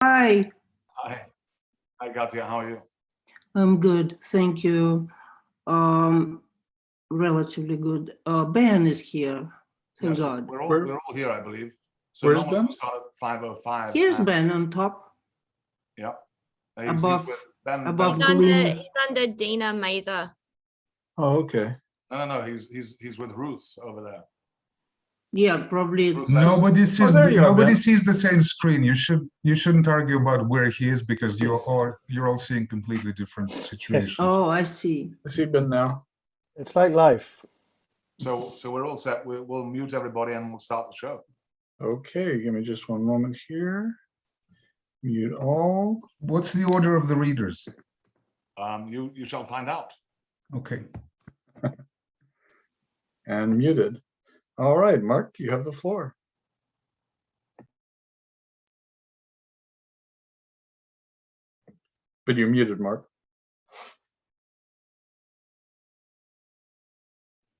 Hi, Hi. Hi, Katya. How are you? I'm good, thank you. Um, Relatively good. Ben is here, Yeah, thank so God. we're all here, I believe. So Where's normally Ben? we start at 5:05. Here's Ben on top, Yeah. He's above with Ben. above Ben. Glyn. He's under Dina Mazer. Oh, okay. No. He's with Ruth over there. Yeah, probably Ruth it's Lexi. Nobody sees the same screen. You shouldn't argue about where he is because you're all seeing completely different situations. Oh, I see. I see Ben now. It's like life. So we're all set. We'll mute everybody and we'll start the show. Okay, give me just one moment here. Mute all. What's the order of the readers? You shall find out. Okay. And muted. All right, Mark, you have the floor. But you're muted, Mark.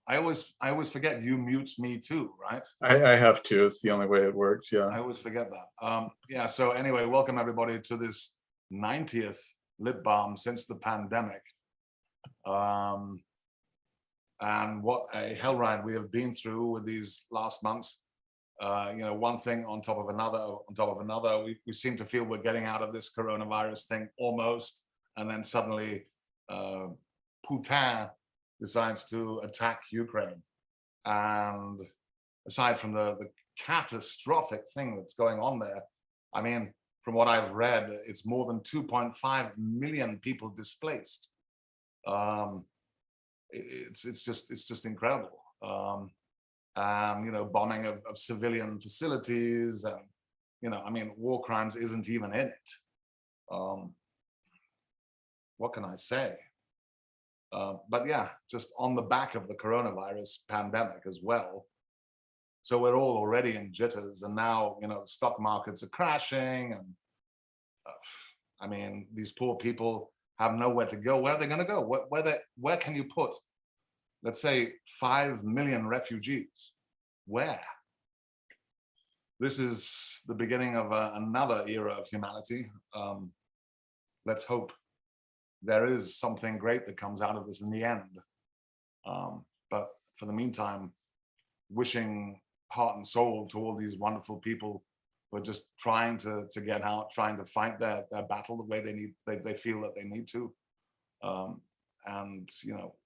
I always forget you mute me too, right? I have to. It's the only way it works. Yeah. I always forget that. Yeah. So anyway, welcome everybody to this 90th Lit Balm since the pandemic. And what a hell ride we have been through with these last months. One thing on top of another. We seem to feel we're getting out of this coronavirus thing almost, and then suddenly Putin decides to attack Ukraine. And aside from the catastrophic thing that's going on there, I mean, from what I've read, it's more than 2.5 million people displaced. It's just incredible. And bombing of civilian facilities, and I mean, war crimes isn't even in it. What can I say? But yeah, just on the back of the coronavirus pandemic as well. So we're all already in jitters, and now the stock markets are crashing, and I mean, these poor people have nowhere to go. Where are they going to go? Where can you put, let's say, 5 million refugees? Where? This is the beginning of another era of humanity. Let's hope there is something great that comes out of this in the end. But for the meantime, wishing heart and soul to all these wonderful people who are just trying to get out, trying to fight their battle the way they feel that they need to. And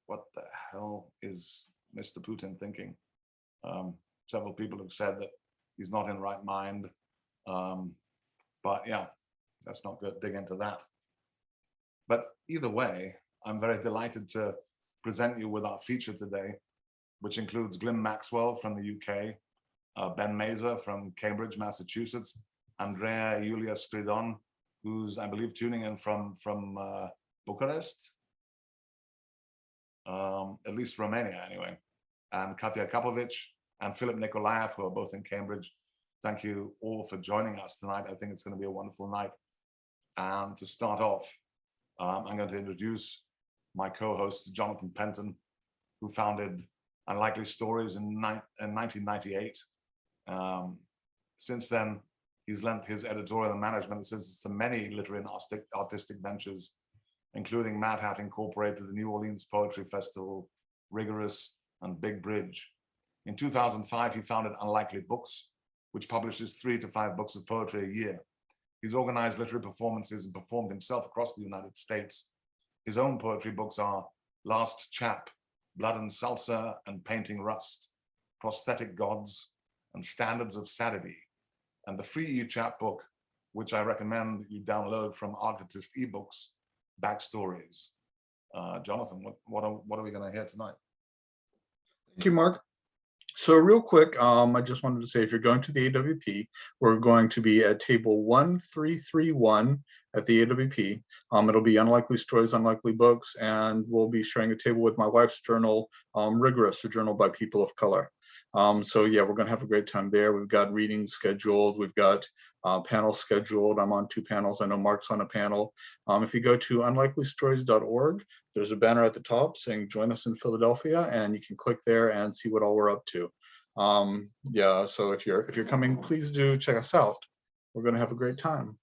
what the hell is Mr. Putin thinking? Several people have said that he's not in right mind. But yeah, let's not dig into that. But either way, I'm very delighted to present you with our feature today, which includes Glyn Maxwell from the UK, Ben Mazer from Cambridge, Massachusetts, Andreea Iulia Scridon, who's, I believe, tuning in from Bucharest, at least Romania anyway, and Katya Kapovich and Philip Nikolayev, who are both in Cambridge. Thank you all for joining us tonight. I think it's going to be a wonderful night. And to start off, I'm going to introduce my co-host, Jonathan Penton, who founded Unlikely Stories in 1998. Since then, he's lent his editorial and management assistance to many literary and artistic ventures, including Mad Hat Incorporated, the New Orleans Poetry Festival, Rigorous, and Big Bridge. In 2005, he founded Unlikely Books, which publishes 3 to 5 books of poetry a year. He's organized literary performances and performed himself across the United States. His own poetry books are Last Chap, Blood and Salsa and Painting Rust, Prosthetic Gods, and Standards of Sadity, and the free e-chap book, which I recommend you download from Artist eBooks, Backstories. Jonathan, what are we going to hear tonight? Thank you, Mark. So real quick, I just wanted to say, if you're going to the AWP, we're going to be at table 1331 at the AWP. It'll be Unlikely Stories, Unlikely Books, and we'll be sharing a table with my wife's journal, Rigorous, a journal by people of color. So yeah, we're going to have a great time there. We've got readings scheduled. We've got panels scheduled. I'm on 2 panels. I know Mark's on a panel. If you go to unlikelystories.org, there's a banner at the top saying join us in Philadelphia, and you can click there and see what all we're up to. Yeah, so if you're coming, please do check us out. We're going to have a great time.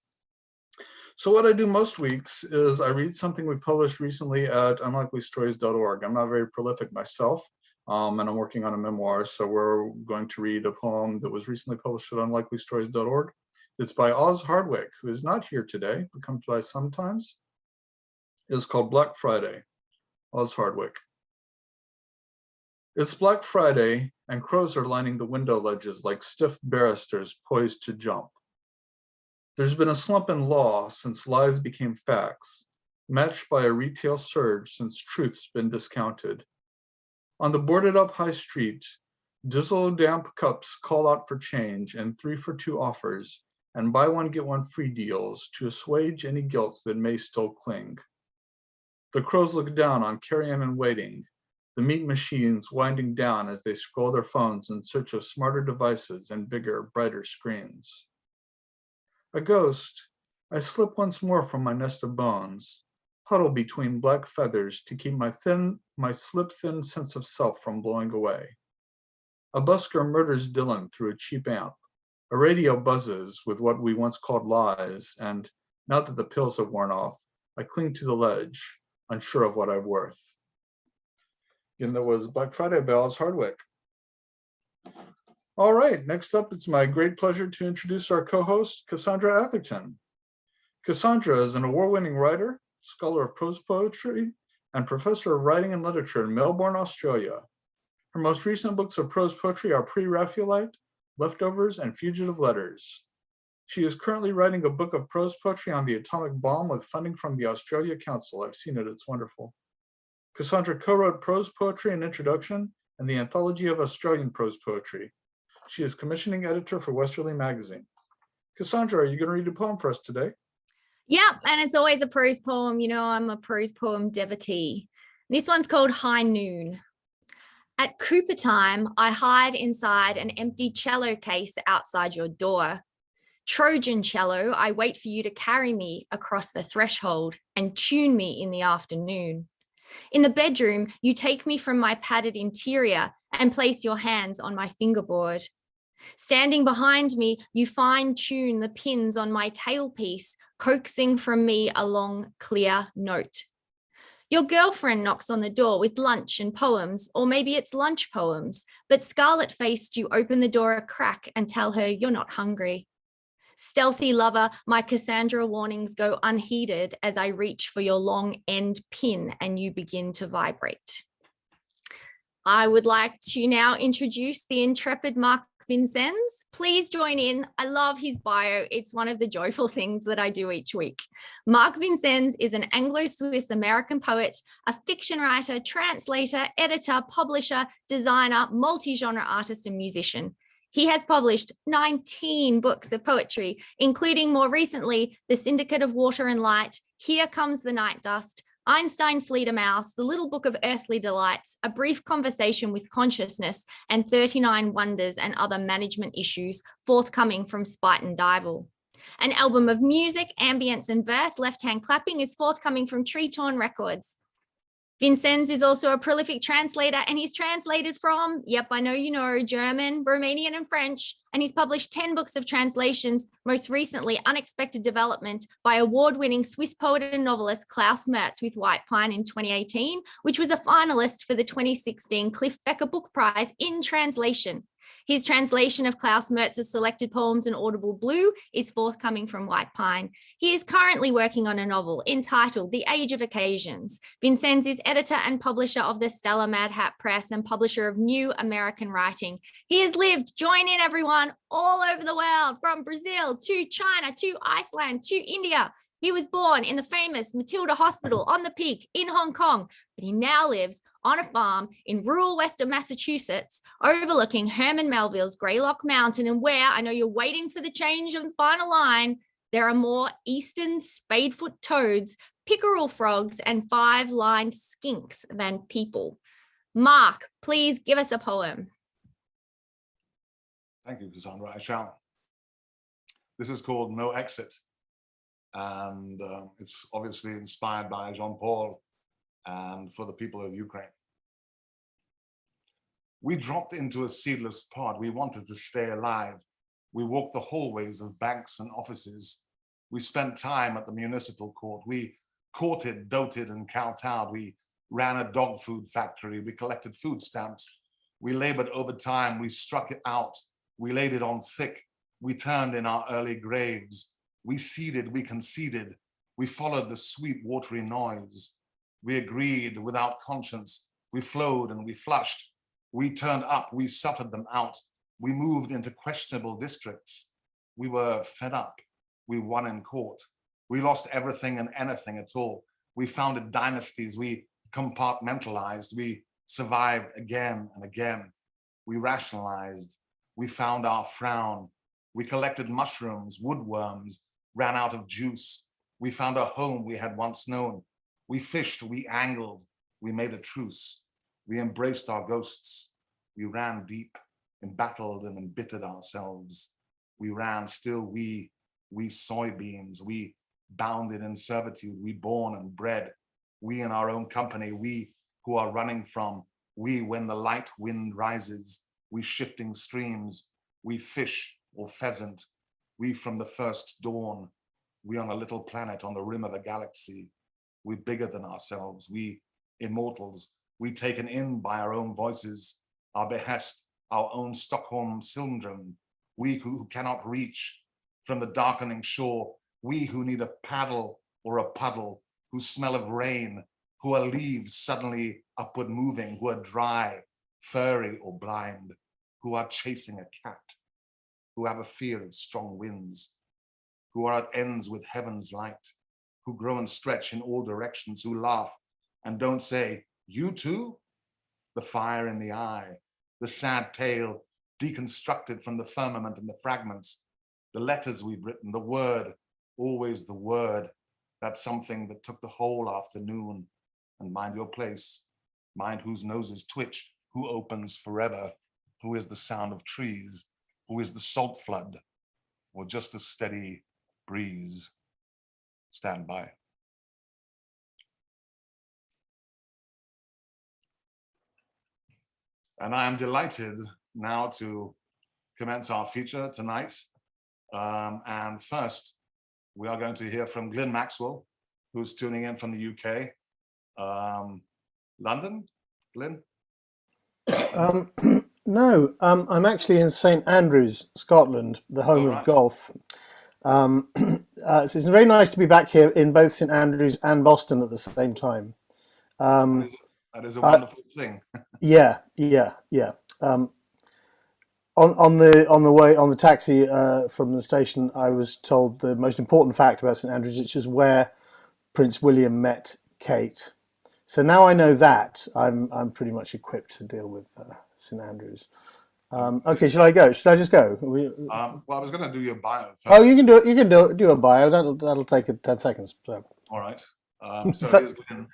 So what I do most weeks is I read something we published recently at unlikelystories.org. I'm not very prolific myself, and I'm working on a memoir, so we're going to read a poem that was recently published at unlikelystories.org. It's by Oz Hardwick, who is not here today, but comes by sometimes. It's called Black Friday. Oz Hardwick. It's Black Friday, and crows are lining the window ledges like stiff barristers poised to jump. There's been a slump in law since lies became facts, matched by a retail surge since truth's been discounted. On the boarded up high street, diesel damp cups call out for change and 3-for-2 offers and buy one get one free deals to assuage any guilt that may still cling. The crows look down on carrion and waiting, the meat machines winding down as they scroll their phones in search of smarter devices and bigger, brighter screens. A ghost, I slip once more from my nest of bones, huddle between black feathers to keep my slip-thin sense of self from blowing away. A busker murders Dylan through a cheap amp. A radio buzzes with what we once called lies, and now that the pills have worn off, I cling to the ledge, unsure of what I'm worth. Again, that was Black Friday by Oz Hardwick. All right, next up, it's my great pleasure to introduce our co-host, Cassandra Atherton. Cassandra is an award-winning writer, scholar of prose poetry, and professor of writing and literature in Melbourne, Australia. Her most recent books of prose poetry are Pre-Raphaelite, Leftovers, and Fugitive Letters. She is currently writing a book of prose poetry on the atomic bomb with funding from the Australia Council. I've seen it, it's wonderful. Cassandra co-wrote Prose Poetry and Introduction and the Anthology of Australian Prose Poetry. She is commissioning editor for Westerly Magazine. Cassandra, are you going to read a poem for us today? Yeah, and it's always a prose poem. You know, I'm a prose poem devotee. This one's called High Noon. At Cooper time, I hide inside an empty cello case outside your door. Trojan cello, I wait for you to carry me across the threshold and tune me in the afternoon. In the bedroom, you take me from my padded interior and place your hands on my fingerboard. Standing behind me, you fine-tune the pins on my tailpiece, coaxing from me a long, clear note. Your girlfriend knocks on the door with lunch and poems, or maybe it's lunch poems, but scarlet-faced, you open the door a crack and tell her you're not hungry. Stealthy lover, my Cassandra warnings go unheeded as I reach for your long end pin and you begin to vibrate. I would like to now introduce the intrepid Mark Vincennes. Please join in. I love his bio. It's one of the joyful things that I do each week. Mark Vincennes is an Anglo-Swiss American poet, a fiction writer, translator, editor, publisher, designer, multi-genre artist, and musician. He has published 19 books of poetry, including more recently, The Syndicate of Water and Light, Here Comes the Night Dust, Einstein Fledermaus, The Little Book of Earthly Delights, A Brief Conversation with Consciousness, and 39 Wonders and Other Management Issues, forthcoming from Spite and Dival. An album of music, ambience, and verse, Left Hand Clapping, is forthcoming from Tree Torn Records. Vincennes is also a prolific translator, and he's translated from, yep, I know you know, German, Romanian, and French, and he's published 10 books of translations, most recently Unexpected Development by award-winning Swiss poet and novelist Klaus Mertz with White Pine in 2018, which was a finalist for the 2016 Cliff Becker Book Prize in Translation. His translation of Klaus Mertz's selected poems in Audible Blue is forthcoming from White Pine. He is currently working on a novel entitled The Age of Occasions. Vincennes is editor and publisher of the Stella Mad Hat Press and publisher of New American Writing. He has lived, join in everyone, all over the world, from Brazil to China to Iceland to India. He was born in the famous Matilda Hospital on the Peak in Hong Kong, but he now lives on a farm in rural western Massachusetts, overlooking Herman Melville's Greylock Mountain, and where, I know you're waiting for the change of the final line, there are more eastern spadefoot toads, pickerel frogs, and 5-lined skinks than people. Mark, please give us a poem. Thank you, Cassandra. I shall. This is called No Exit. And it's obviously inspired by Jean-Paul and for the people of Ukraine. We dropped into a seedless pod. We wanted to stay alive. We walked the hallways of banks and offices. We spent time at the municipal court. We courted, doted, and kowtowed. We ran a dog food factory. We collected food stamps. We labored overtime. We struck it out. We laid it on thick. We turned in our early graves. We seeded, we conceded. We followed the sweet watery noise. We agreed without conscience. We flowed and we flushed. We turned up, we suffered them out. We moved into questionable districts. We were fed up. We won in court. We lost everything and anything at all. We founded dynasties. We compartmentalized. We survived again and again. We rationalized. We found our frown. We collected mushrooms, woodworms, ran out of juice. We found a home we had once known. We fished, we angled, we made a truce. We embraced our ghosts. We ran deep, embattled and embittered ourselves. We ran still we soybeans, we bounded in servitude, we born and bred. We in our own company, we who are running from, we when the light wind rises, we shifting streams, we fish or pheasant, we from the first dawn, we on a little planet on the rim of a galaxy, we bigger than ourselves, we immortals, we taken in by our own voices, our behest, our own Stockholm syndrome, we who cannot reach from the darkening shore, we who need a paddle or a puddle, who smell of rain, who are leaves suddenly upward moving, who are dry, furry or blind, who are chasing a cat, who have a fear of strong winds, who are at ends with heaven's light, who grow and stretch in all directions, who laugh and don't say, you too? The fire in the eye, the sad tale deconstructed from the firmament and the fragments, the letters we've written, the word, always the word, that's something that took the whole afternoon. And mind your place, mind whose noses twitch, who opens forever, who is the sound of trees, who is the salt flood, or just a steady breeze. Stand by. And I am delighted now to commence our feature tonight. And first, we are going to hear from Glyn Maxwell, who's tuning in from the UK. London, Glyn? No, I'm actually in St Andrews, Scotland, the home of golf. So it's very nice to be back here in both St Andrews and Boston at the same time. That is a wonderful thing. Yeah. On the taxi from the station, I was told the most important fact about St Andrews, which is where Prince William met Kate. So now I know that, I'm pretty much equipped to deal with St Andrews. Okay, should I go? Should I just go? Well, I was going to do your bio first. Oh, you can do it. You can do a bio. That'll take 10 seconds. So. All right. So here's Glyn.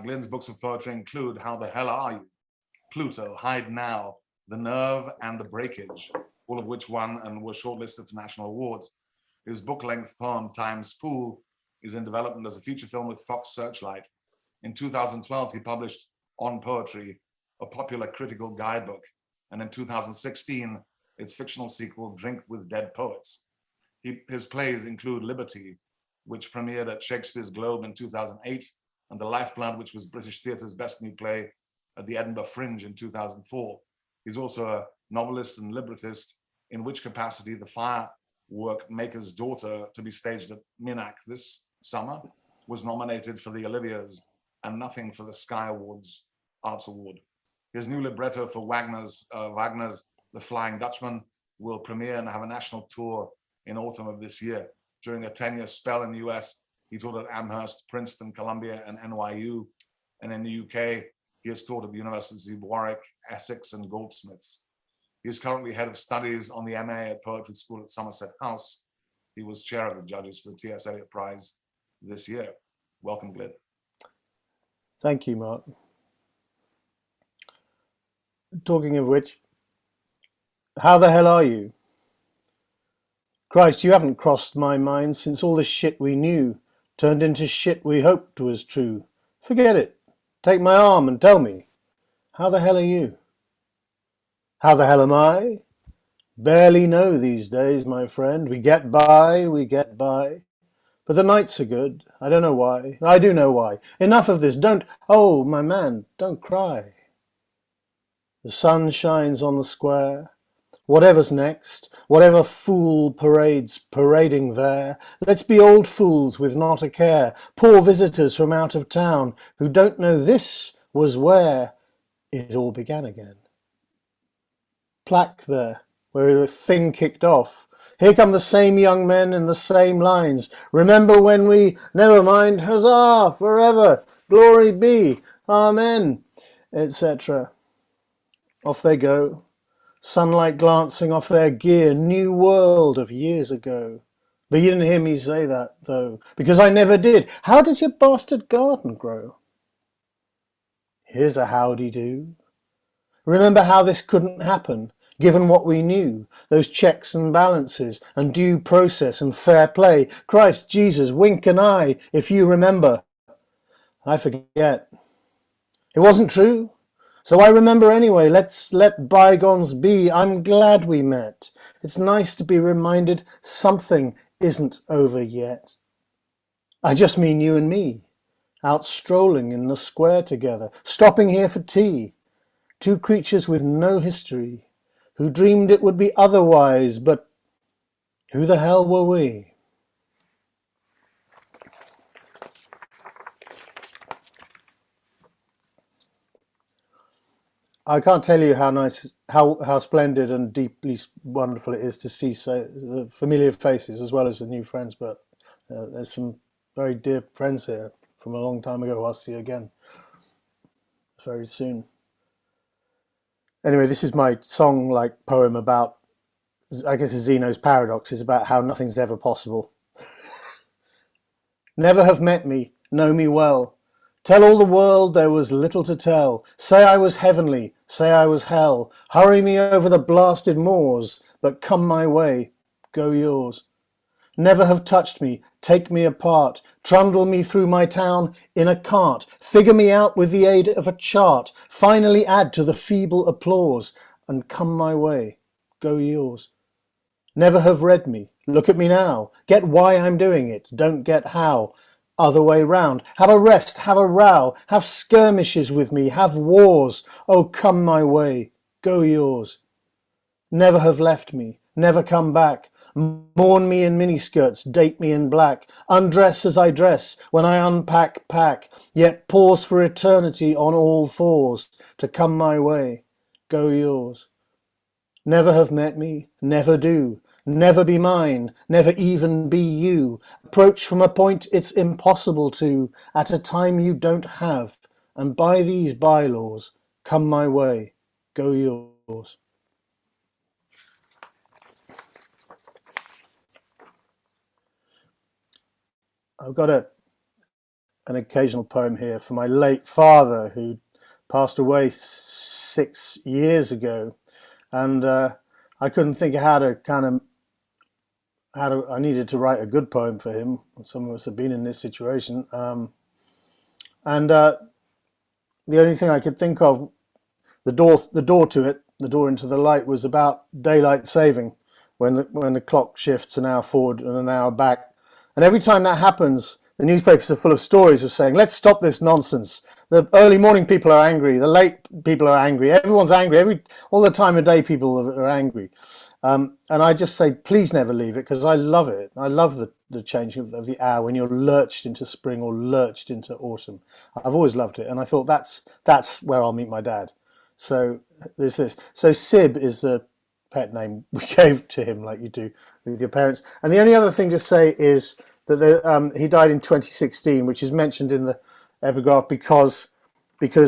Glyn's books of poetry include How the Hell Are You? Pluto, Hide Now, The Nerve and the Breakage, all of which won and were shortlisted for national awards. His book-length poem, Time's Fool, is in development as a feature film with Fox Searchlight. In 2012, he published On Poetry, a popular critical guidebook. And in 2016, its fictional sequel, Drink with Dead Poets. His plays include Liberty, which premiered at Shakespeare's Globe in 2008, and The Lifeblood, which was British theatre's best new play at the Edinburgh Fringe in 2004. He's also a novelist and librettist, in which capacity The Firework Maker's Daughter, to be staged at Minack this summer, was nominated for the Oliviers and nothing for the Sky Awards Arts Award. His new libretto for Wagner's The Flying Dutchman will premiere and have a national tour in autumn of this year. During a 10-year spell in the US, he taught at Amherst, Princeton, Columbia, and NYU. And in the UK, he has taught at the Universities of Warwick, Essex, and Goldsmiths. He is currently head of studies on the MA at Poetry School at Somerset House. He was chair of the judges for the T.S. Eliot Prize this year. Welcome, Glyn. Thank you, Mark. Talking of which, how the hell are you? Christ, you haven't crossed my mind since all the shit we knew turned into shit we hoped was true. Forget it. Take my arm and tell me, how the hell are you? How the hell am I? Barely know these days, my friend. We get by, we get by. But the nights are good. I don't know why. I do know why. Enough of this. Don't, oh, my man, don't cry. The sun shines on the square. Whatever's next, whatever fool parades parading there, let's be old fools with not a care, poor visitors from out of town who don't know this was where it all began again. Plaque there, where the thing kicked off. Here come the same young men in the same lines. Remember when we, never mind, huzzah, forever, glory be, amen, etc. Off they go. Sunlight glancing off their gear, new world of years ago. But you didn't hear me say that, though, because I never did. How does your bastard garden grow? Here's a howdy-do. Remember how this couldn't happen, given what we knew, those checks and balances, and due process and fair play. Christ Jesus, wink an eye, if you remember. I forget. It wasn't true. So I remember anyway. Let's let bygones be. I'm glad we met. It's nice to be reminded something isn't over yet. I just mean you and me, out strolling in the square together, stopping here for tea. Two creatures with no history, who dreamed it would be otherwise, but who the hell were we? I can't tell you how nice, how splendid and deeply wonderful it is to see the familiar faces as well as the new friends. But there's some very dear friends here from a long time ago. I'll see you again very soon. Anyway, this is my song-like poem about, I guess, Zeno's paradox is about how nothing's ever possible. Never have met me, know me well. Tell all the world there was little to tell. Say I was heavenly, say I was hell. Hurry me over the blasted moors, but come my way, go yours. Never have touched me, take me apart, trundle me through my town in a cart, figure me out with the aid of a chart, finally add to the feeble applause, and come my way, go yours. Never have read me, look at me now, get why I'm doing it, don't get how. Other way round, have a rest, have a row, have skirmishes with me, have wars, oh come my way, go yours. Never have left me, never come back, mourn me in miniskirts, date me in black, undress as I dress, when I unpack, pack, yet pause for eternity on all fours, to come my way, go yours. Never have met me, never do, never be mine, never even be you. Approach from a point it's impossible to, at a time you don't have, and by these bylaws, come my way, go yours. I've got an occasional poem here for my late father who passed away 6 years ago, and I couldn't think of I needed to write a good poem for him. Some of us have been in this situation, and the only thing I could think of, the door to it, the door into the light, was about daylight saving, when the clock shifts an hour forward and an hour back. And every time that happens, the newspapers are full of stories of saying, let's stop this nonsense. The early morning people are angry. The late people are angry. Everyone's angry. All the time of day people are angry. And I just say, please never leave it, because I love it. I love the change of the hour when you're lurched into spring or lurched into autumn. I've always loved it. And I thought that's where I'll meet my dad. So there's this. So Sib is the pet name we gave to him, like you do with your parents. And the only other thing to say is that he died in 2016, which is mentioned in the epigraph because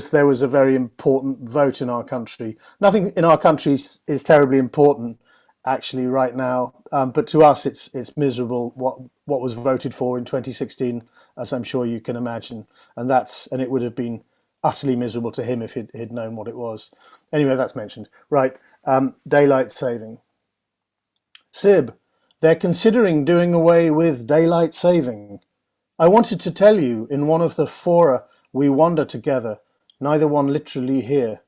there was a very important vote in our country. Nothing in our country is terribly important actually right now, but to us it's miserable what was voted for in 2016, as I'm sure you can imagine, and it would have been utterly miserable to him if he'd known what it was. Anyway, that's mentioned. Right, daylight saving. Sib, they're considering doing away with daylight saving. I wanted to tell you in one of the fora we wander together, neither one literally here.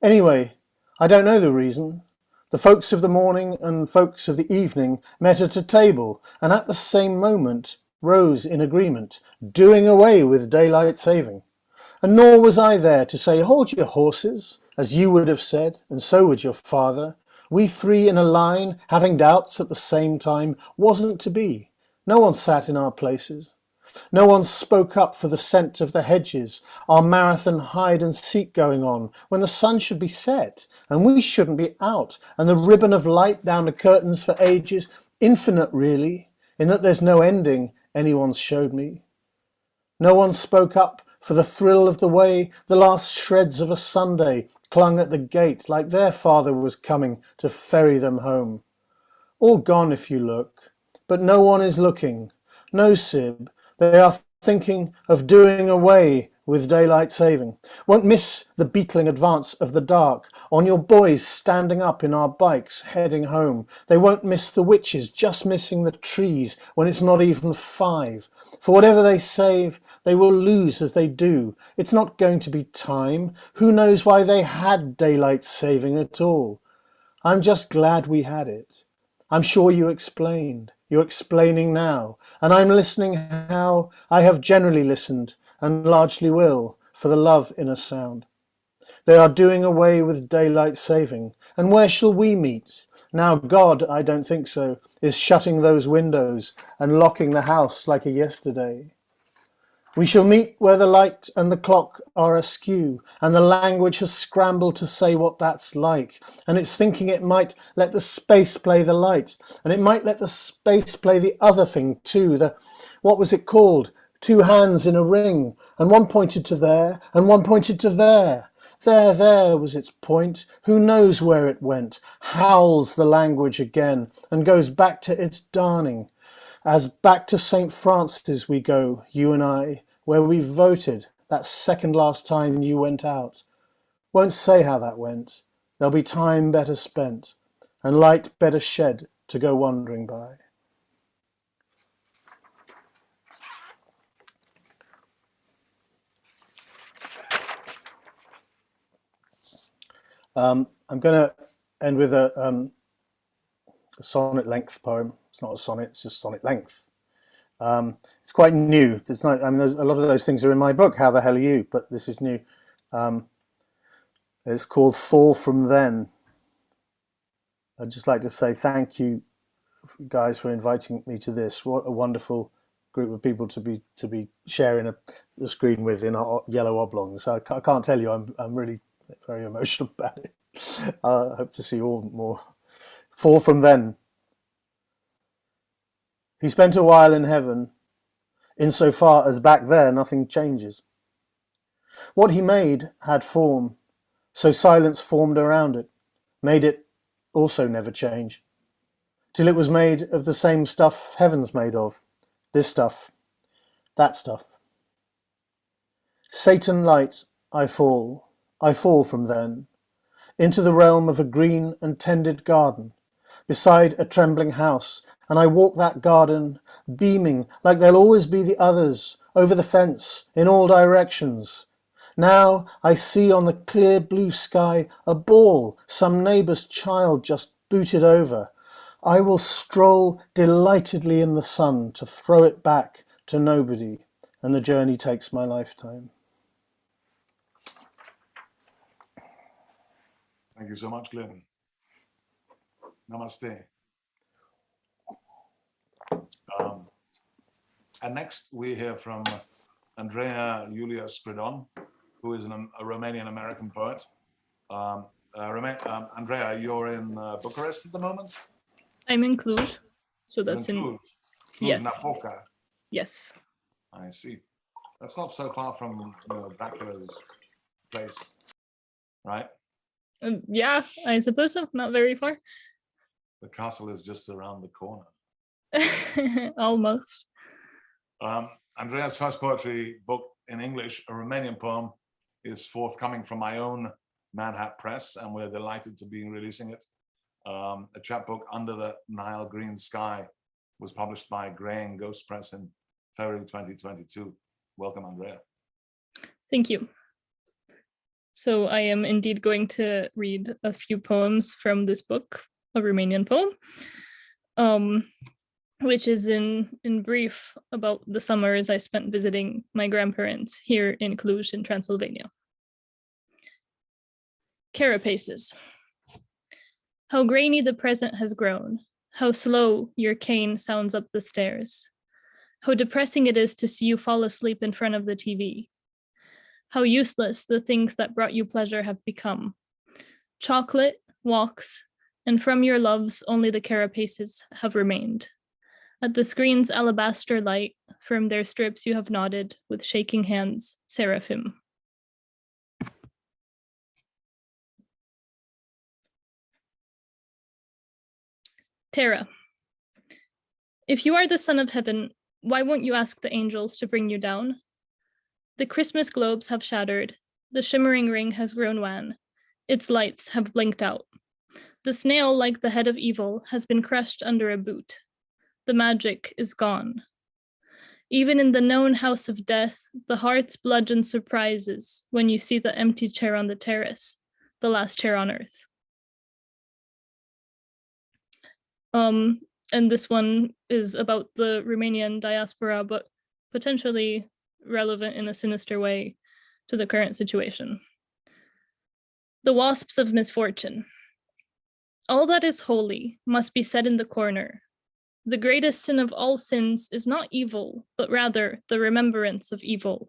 Anyway, I don't know the reason. The folks of the morning and folks of the evening met at a table, and at the same moment rose in agreement, doing away with daylight saving. And nor was I there to say, hold your horses, as you would have said, and so would your father. We three in a line, having doubts at the same time, wasn't to be. No one sat in our places. No one spoke up for the scent of the hedges, our marathon hide and seek going on, when the sun should be set, and we shouldn't be out, and the ribbon of light down the curtains for ages, infinite really, in that there's no ending, anyone's showed me. No one spoke up for the thrill of the way the last shreds of a Sunday clung at the gate like their father was coming to ferry them home. All gone if you look, but no one is looking. No, Sib, they are thinking of doing away with daylight saving. Won't miss the beetling advance of the dark on your boys standing up in our bikes heading home. They won't miss the witches just missing the trees when it's not even 5. For whatever they save, they will lose as they do. It's not going to be time. Who knows why they had daylight saving at all? I'm just glad we had it. I'm sure you explained. You're explaining now, and I'm listening how I have generally listened and largely will for the love in a sound. They are doing away with daylight saving, and where shall we meet? Now God, I don't think so, is shutting those windows and locking the house like a yesterday. We shall meet where the light and the clock are askew, and the language has scrambled to say what that's like, and it's thinking it might let the space play the light, and it might let the space play the other thing too, what was it called? 2 hands in a ring, and one pointed to there, and one pointed to there. There was its point. Who knows where it went? Howls the language again, and goes back to its darning. As back to St. Francis we go, you and I, where we voted that second last time you went out. Won't say how that went. There'll be time better spent, and light better shed to go wandering by. I'm going to end with a sonnet length poem. It's not a sonnet, it's just sonnet length. It's quite new. It's not, I mean, there's a lot of those things are in my book, How the Hell Are You? But this is new. It's called Fall From Then. I'd just like to say thank you guys for inviting me to this. What a wonderful group of people to be sharing the screen with in our yellow oblongs. I can't tell you, I'm really very emotional about it. I hope to see you all more. Fall From Then. He spent a while in heaven, insofar as back there nothing changes. What he made had form, so silence formed around it, made it also never change, till it was made of the same stuff heaven's made of, this stuff, that stuff. Satan light, I fall from then, into the realm of a green and tended garden, beside a trembling house, and I walk that garden, beaming like there'll always be the others, over the fence, in all directions. Now I see on the clear blue sky a ball some neighbour's child just booted over. I will stroll delightedly in the sun to throw it back to nobody, and the journey takes my lifetime. Thank you so much, Glyn. Namaste. And next we hear from Andreea Iulia Scridon, who is a Romanian-American poet. Andreea, you're in Bucharest at the moment? I'm in Cluj, so that's in Cluj. yes. Napoca. Yes. I see. That's not so far from Dracula's place, right? Yeah, I suppose so. Not very far. The castle is just around the corner. Almost. Andrea's first poetry book in English, a Romanian poem, is forthcoming from my own Manhat Press, and we're delighted to be releasing it. A chapbook, Under the Nile Green Sky, was published by Grey and Ghost Press in February 2022. Welcome, Andreea. Thank you. So I am indeed going to read a few poems from this book, a Romanian poem, which is in brief about the summers I spent visiting my grandparents here in Cluj in Transylvania. Carapaces. How grainy the present has grown, how slow your cane sounds up the stairs, how depressing it is to see you fall asleep in front of the TV, how useless the things that brought you pleasure have become. Chocolate, walks, and from your loves only the carapaces have remained. At the screen's alabaster light, from their strips you have nodded with shaking hands, seraphim. Terra. If you are the son of heaven, why won't you ask the angels to bring you down? The Christmas globes have shattered. The shimmering ring has grown wan. Its lights have blinked out. The snail, like the head of evil, has been crushed under a boot. The magic is gone. Even in the known house of death, the heart's bludgeon surprises when you see the empty chair on the terrace, the last chair on earth. And this one is about the Romanian diaspora, but potentially relevant in a sinister way to the current situation. The Wasps of Misfortune. All that is holy must be set in the corner. The greatest sin of all sins is not evil, but rather the remembrance of evil.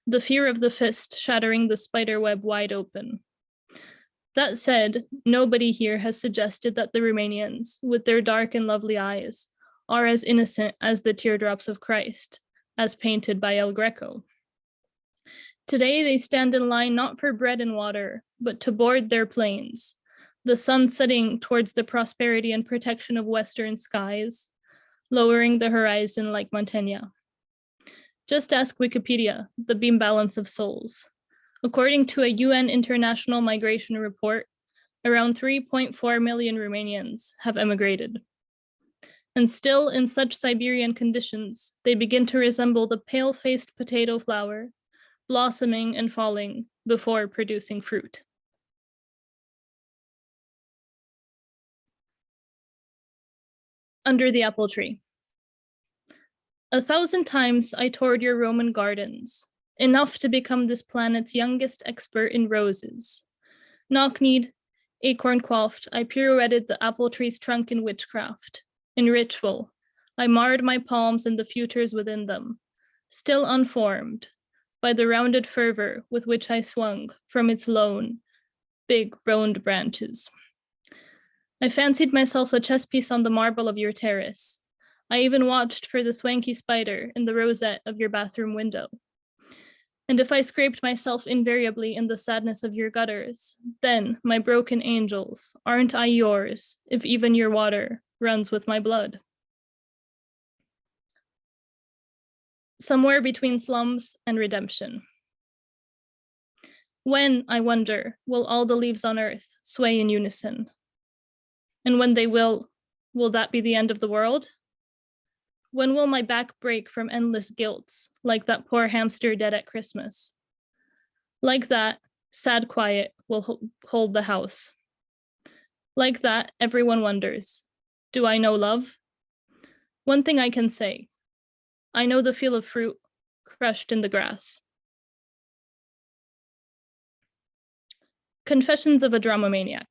The fear of the fist shattering the spider web wide open. That said, nobody here has suggested that the Romanians, with their dark and lovely eyes, are as innocent as the teardrops of Christ, as painted by El Greco. Today they stand in line not for bread and water, but to board their planes, the sun setting towards the prosperity and protection of Western skies, lowering the horizon like Montaigne. Just ask Wikipedia, the beam balance of souls. According to a UN International Migration Report, around 3.4 million Romanians have emigrated. And still in such Siberian conditions, they begin to resemble the pale-faced potato flower, blossoming and falling before producing fruit. Under the apple tree. 1,000 times I toured your Roman gardens, enough to become this planet's youngest expert in roses. Knock-kneed, acorn-coiffed, I pirouetted the apple tree's trunk in witchcraft. In ritual, I marred my palms and the futures within them, still unformed, by the rounded fervor with which I swung from its lone, big, boned branches. I fancied myself a chess piece on the marble of your terrace. I even watched for the swanky spider in the rosette of your bathroom window. And if I scraped myself invariably in the sadness of your gutters, then, my broken angels, aren't I yours, if even your water runs with my blood? Somewhere between slums and redemption. When, I wonder, will all the leaves on earth sway in unison? And when they will that be the end of the world? When will my back break from endless guilts, like that poor hamster dead at Christmas? Like that, sad quiet will hold the house. Like that, everyone wonders, do I know love? One thing I can say, I know the feel of fruit crushed in the grass. Confessions of a Dramamaniac.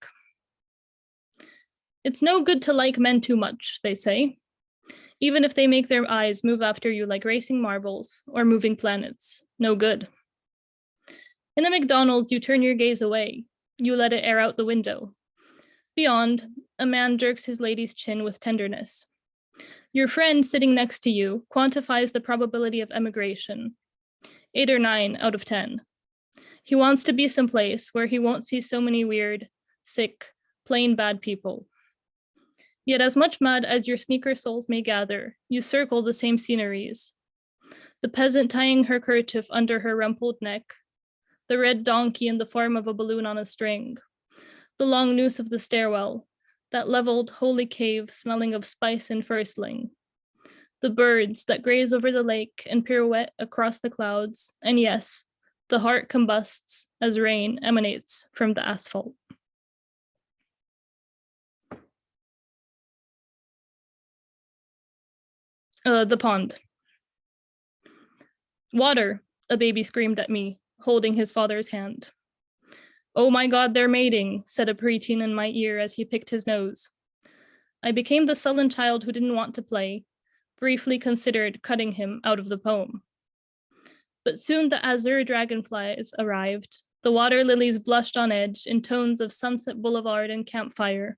It's no good to like men too much, they say, even if they make their eyes move after you like racing marbles or moving planets. No good. In a McDonald's, you turn your gaze away. You let it air out the window. Beyond, a man jerks his lady's chin with tenderness. Your friend sitting next to you quantifies the probability of emigration. 8 or 9 out of 10. He wants to be someplace where he won't see so many weird, sick, plain bad people. Yet as much mud as your sneaker soles may gather, you circle the same sceneries. The peasant tying her kerchief under her rumpled neck, the red donkey in the form of a balloon on a string, the long noose of the stairwell, that leveled holy cave smelling of spice and firstling, the birds that graze over the lake and pirouette across the clouds, and yes, The heart combusts as rain emanates from the asphalt. The pond. Water, a baby screamed at me, holding his father's hand. Oh my God, they're mating, said a preteen in my ear as he picked his nose. I became the sullen child who didn't want to play, briefly considered cutting him out of the poem. But soon the azure dragonflies arrived. The water lilies blushed on edge in tones of Sunset Boulevard and Campfire.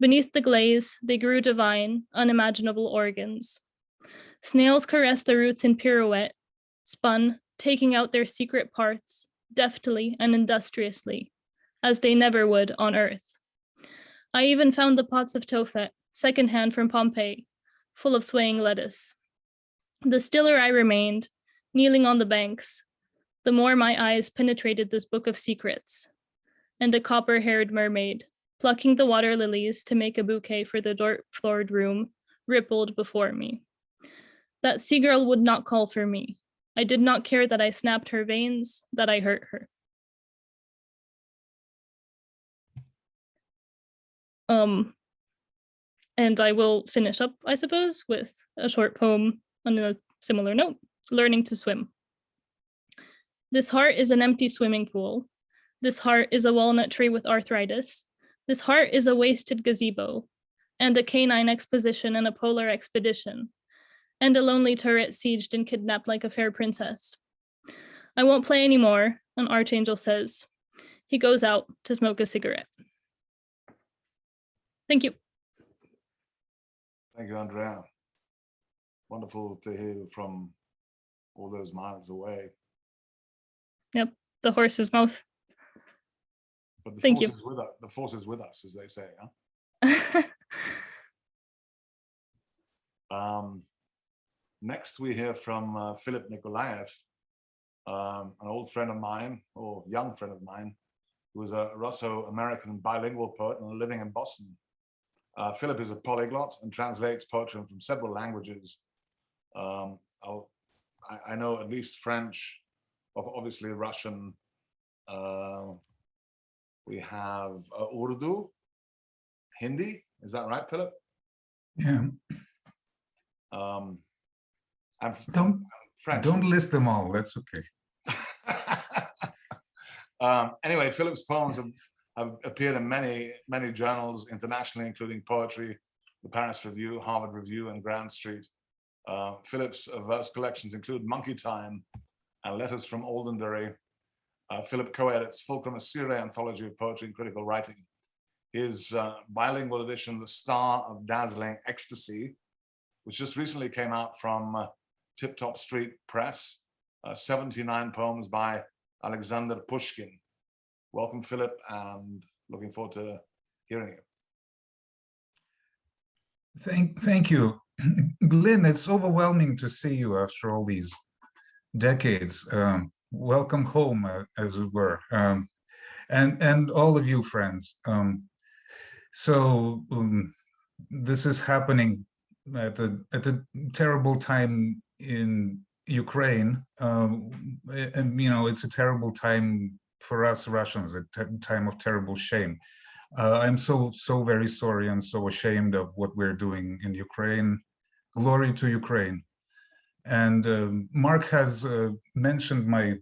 Beneath the glaze, they grew divine, unimaginable organs. Snails caressed the roots in pirouette, spun, taking out their secret parts, deftly and industriously, as they never would on Earth. I even found the pots of tofet, secondhand from Pompeii, full of swaying lettuce. The stiller I remained, kneeling on the banks, the more my eyes penetrated this book of secrets. And a copper-haired mermaid, plucking the water lilies to make a bouquet for the dirt-floored room, rippled before me. That sea girl would not call for me. I did not care that I snapped her veins, that I hurt her. And I will finish up, I suppose, with a short poem on a similar note, Learning to Swim. This heart is an empty swimming pool. This heart is a walnut tree with arthritis. This heart is a wasted gazebo, and a canine exposition and a polar expedition, and a lonely turret sieged and kidnapped like a fair princess. I won't play anymore, an archangel says. He goes out to smoke a cigarette. Thank you. Thank you, Andreea. Wonderful to hear you from all those miles away. Yep, the horse's mouth. But the Thank force you. is with us. The force is with us, as they say. Huh? Next, we hear from Philip Nikolayev, an old friend of mine, or young friend of mine, who is a Russo-American bilingual poet and living in Boston. Philip is a polyglot and translates poetry from several languages. I know at least French, obviously Russian. We have Urdu, Hindi. Is that right, Philip? Yeah. And French. Don't list them all. That's okay. Anyway, Philip's poems have appeared in many journals internationally, including Poetry, the Paris Review, Harvard Review, and Grand Street. Philip's verse collections include Monkey Time and Letters from Oldenbury. Philip co-edits Fulcrum, a Syria anthology of poetry and critical writing. His bilingual edition, The Star of Dazzling Ecstasy, which just recently came out from Tip Top Street Press, 79 poems by Alexander Pushkin. Welcome, Philip, and looking forward to hearing you. Thank you. Glyn, it's overwhelming to see you after all these decades. Welcome home, as it were, and all of you friends. This is happening at a terrible time in Ukraine, and it's a terrible time for us Russians, a time of terrible shame. I'm so very sorry and so ashamed of what we're doing in Ukraine. Glory to Ukraine. And Mark has mentioned my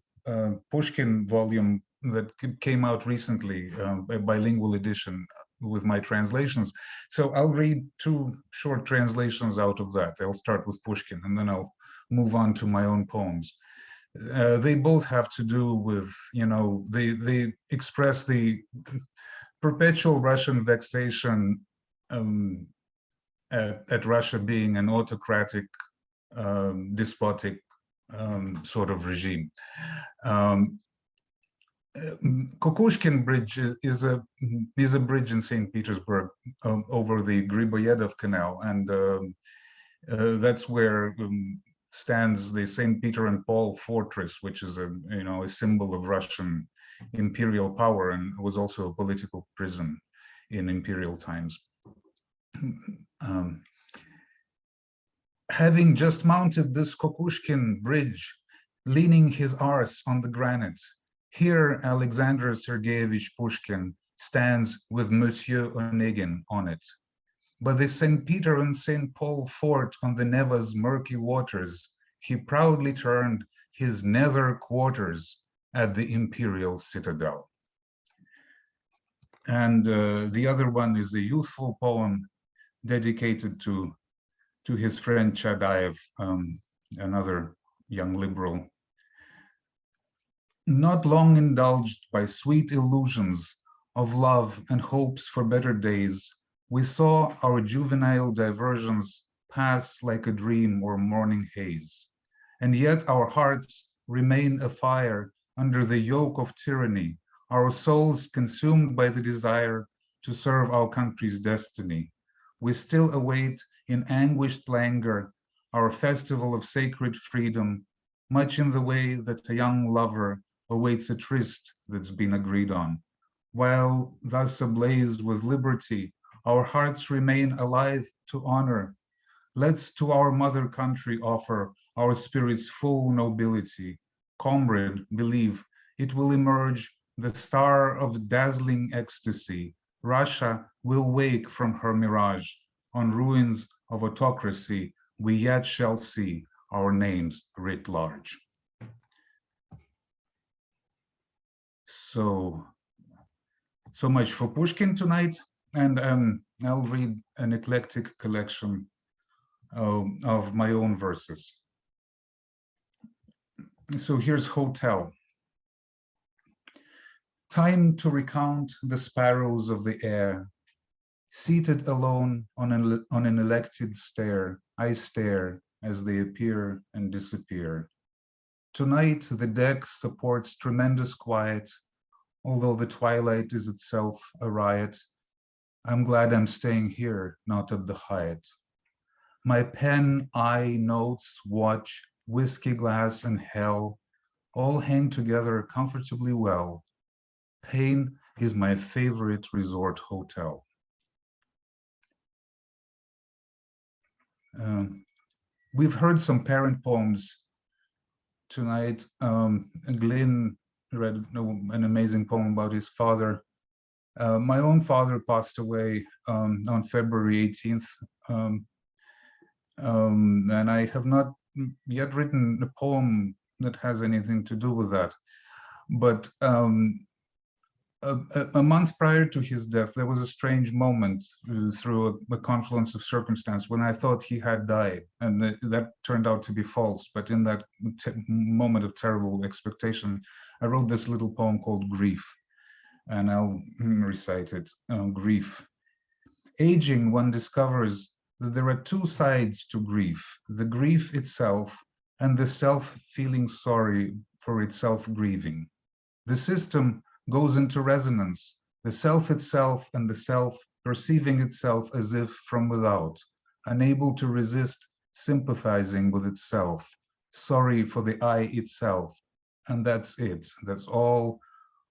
Pushkin volume that came out recently, a bilingual edition with my translations. So I'll read two short translations out of that. I'll start with Pushkin and then I'll move on to my own poems. They both have to do with, they express the perpetual Russian vexation at Russia being an autocratic, despotic sort of regime. Kukushkin Bridge is a bridge in St. Petersburg over the Griboyedov Canal, and that's where stands the St. Peter and Paul Fortress, which is a symbol of Russian imperial power and was also a political prison in imperial times. Having just mounted this Kukushkin Bridge, leaning his arse on the granite. Here, Alexander Sergeyevich Pushkin stands with Monsieur Onegin on it. But the St. Peter and St. Paul fort on the Neva's murky waters, he proudly turned his nether quarters at the imperial citadel. And the other one is a youthful poem dedicated to his friend Chadaev, another young liberal. Not long indulged by sweet illusions of love and hopes for better days, we saw our juvenile diversions pass like a dream or morning haze. And yet our hearts remain afire under the yoke of tyranny, our souls consumed by the desire to serve our country's destiny. We still await in anguished languor our festival of sacred freedom, much in the way that a young lover awaits a tryst that's been agreed on. While thus ablaze with liberty, our hearts remain alive to honor. Let's to our mother country offer our spirit's full nobility. Comrade, believe it will emerge the star of dazzling ecstasy. Russia will wake from her mirage. On ruins of autocracy, we yet shall see our names writ large. So much for Pushkin tonight, and I'll read an eclectic collection of my own verses. So here's Hotel. Time to recount the sparrows of the air. Seated alone on an elected stair, I stare as they appear and disappear. Tonight, the deck supports tremendous quiet, although the twilight is itself a riot. I'm glad I'm staying here, not at the Hyatt. My pen, eye, notes, watch, whiskey glass, and hell all hang together comfortably well. Pain is my favorite resort hotel. We've heard some parent poems tonight. Glyn read an amazing poem about his father. My own father passed away on February 18th, and I have not yet written a poem that has anything to do with that. But a month prior to his death, there was a strange moment through a confluence of circumstance when I thought he had died, and that turned out to be false. But in that moment of terrible expectation, I wrote this little poem called Grief, and I'll recite it. Grief. Aging, one discovers that there are two sides to grief: the grief itself and the self feeling sorry for itself grieving. The system goes into resonance, the self itself and the self perceiving itself as if from without, unable to resist sympathizing with itself, sorry for the I itself. And that's it. That's all,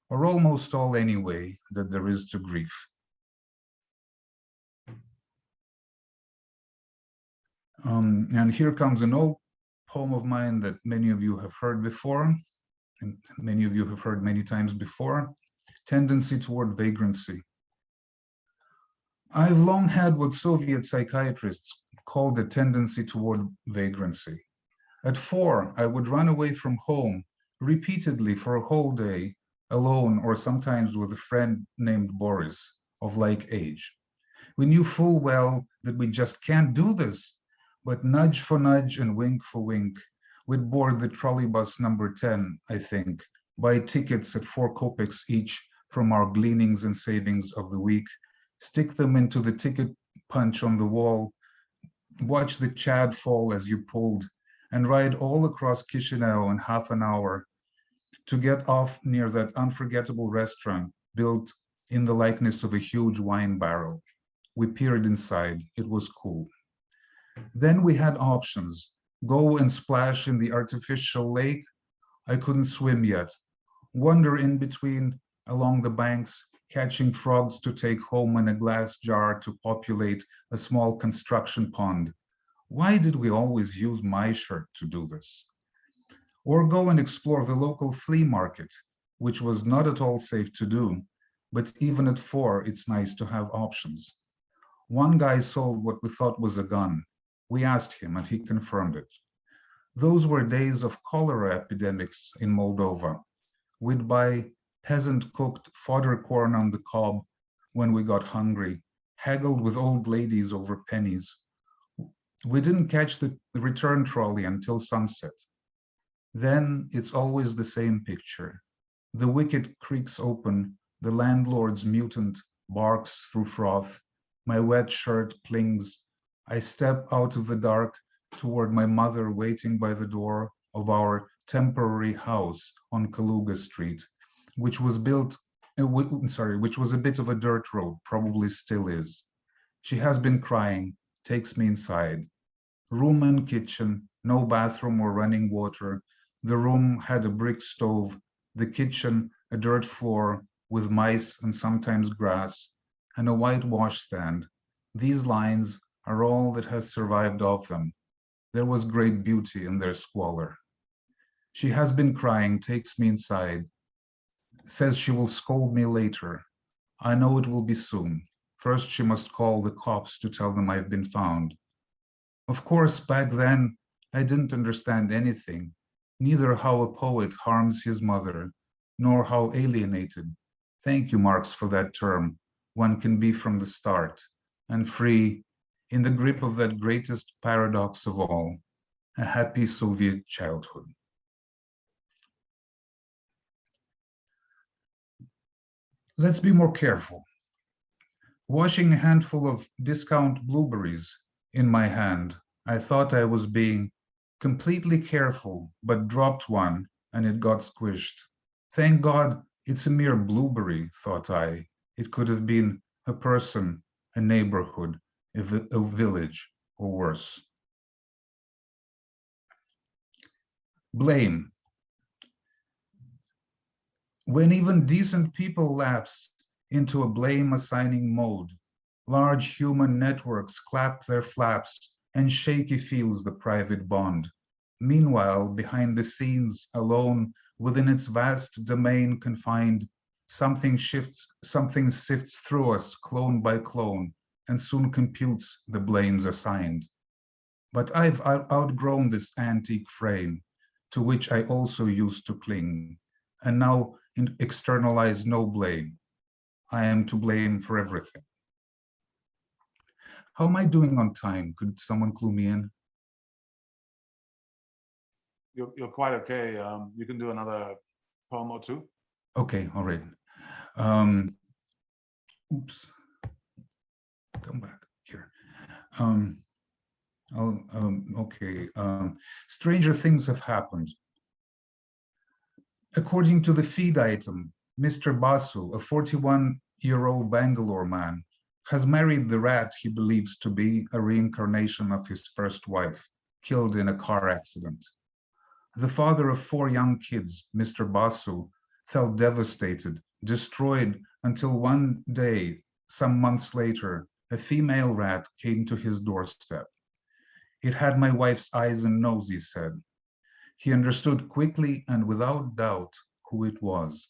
or almost all anyway, that there is to grief. And here comes an old poem of mine that many of you have heard before, and many of you have heard many times before, Tendency Toward Vagrancy. I've long had what Soviet psychiatrists called a tendency toward vagrancy. At 4, I would run away from home repeatedly for a whole day, alone or sometimes with a friend named Boris, of like age. We knew full well that we just can't do this, but nudge for nudge and wink for wink, we'd board the trolleybus number 10, I think, buy tickets at 4 kopecks each from our gleanings and savings of the week, stick them into the ticket punch on the wall, watch the Chad fall as you pulled, and ride all across Chisinau in half an hour to get off near that unforgettable restaurant built in the likeness of a huge wine barrel. We peered inside. It was cool. Then we had options. Go and splash in the artificial lake. I couldn't swim yet. Wander in between along the banks, catching frogs to take home in a glass jar to populate a small construction pond. Why did we always use my shirt to do this? or go and explore the local flea market, which was not at all safe to do, but even at 4, it's nice to have options. One guy sold what we thought was a gun. We asked him and he confirmed it. Those were days of cholera epidemics in Moldova. We'd buy peasant-cooked fodder corn on the cob when we got hungry, haggled with old ladies over pennies. We didn't catch the return trolley until sunset. Then it's always the same picture. The wicket creaks open, the landlord's mutant barks through froth, my wet shirt clings. I step out of the dark toward my mother waiting by the door of our temporary house on Kaluga Street, which was which was a bit of a dirt road, probably still is. She has been crying, takes me inside. Room and kitchen, no bathroom or running water. The room had a brick stove, the kitchen a dirt floor with mice and sometimes grass, and a white washstand. These lines are all that has survived of them. There was great beauty in their squalor. She has been crying, takes me inside, says she will scold me later. I know it will be soon. First, she must call the cops to tell them I've been found. Of course, back then, I didn't understand anything, neither how a poet harms his mother, nor how alienated. Thank you, Marx, for that term. One can be from the start, and free, in the grip of that greatest paradox of all, a happy Soviet childhood. Let's be more careful. Washing a handful of discount blueberries in my hand, I thought I was being completely careful, but dropped one and it got squished. Thank God it's a mere blueberry, thought I. It could have been a person, a neighborhood, a village, or worse. Blame. When even decent people lapse into a blame-assigning mode, large human networks clap their flaps and shaky feels the private bond. Meanwhile, behind the scenes, alone, within its vast domain confined, something sifts through us, clone by clone, and soon computes the blames assigned. But I've outgrown this antique frame, to which I also used to cling, and now externalize no blame. I am to blame for everything. How am I doing on time? Could someone clue me in? You're quite okay. You can do another poem or two. Okay, all right. Oops. Come back here. Okay. Stranger things have happened. According to the feed item, Mr. Basu, a 41-year-old Bangalore man, has married the rat he believes to be a reincarnation of his first wife, killed in a car accident. The father of 4 young kids, Mr. Basu, felt devastated, destroyed, until one day, some months later, a female rat came to his doorstep. It had my wife's eyes and nose, he said. He understood quickly and without doubt who it was.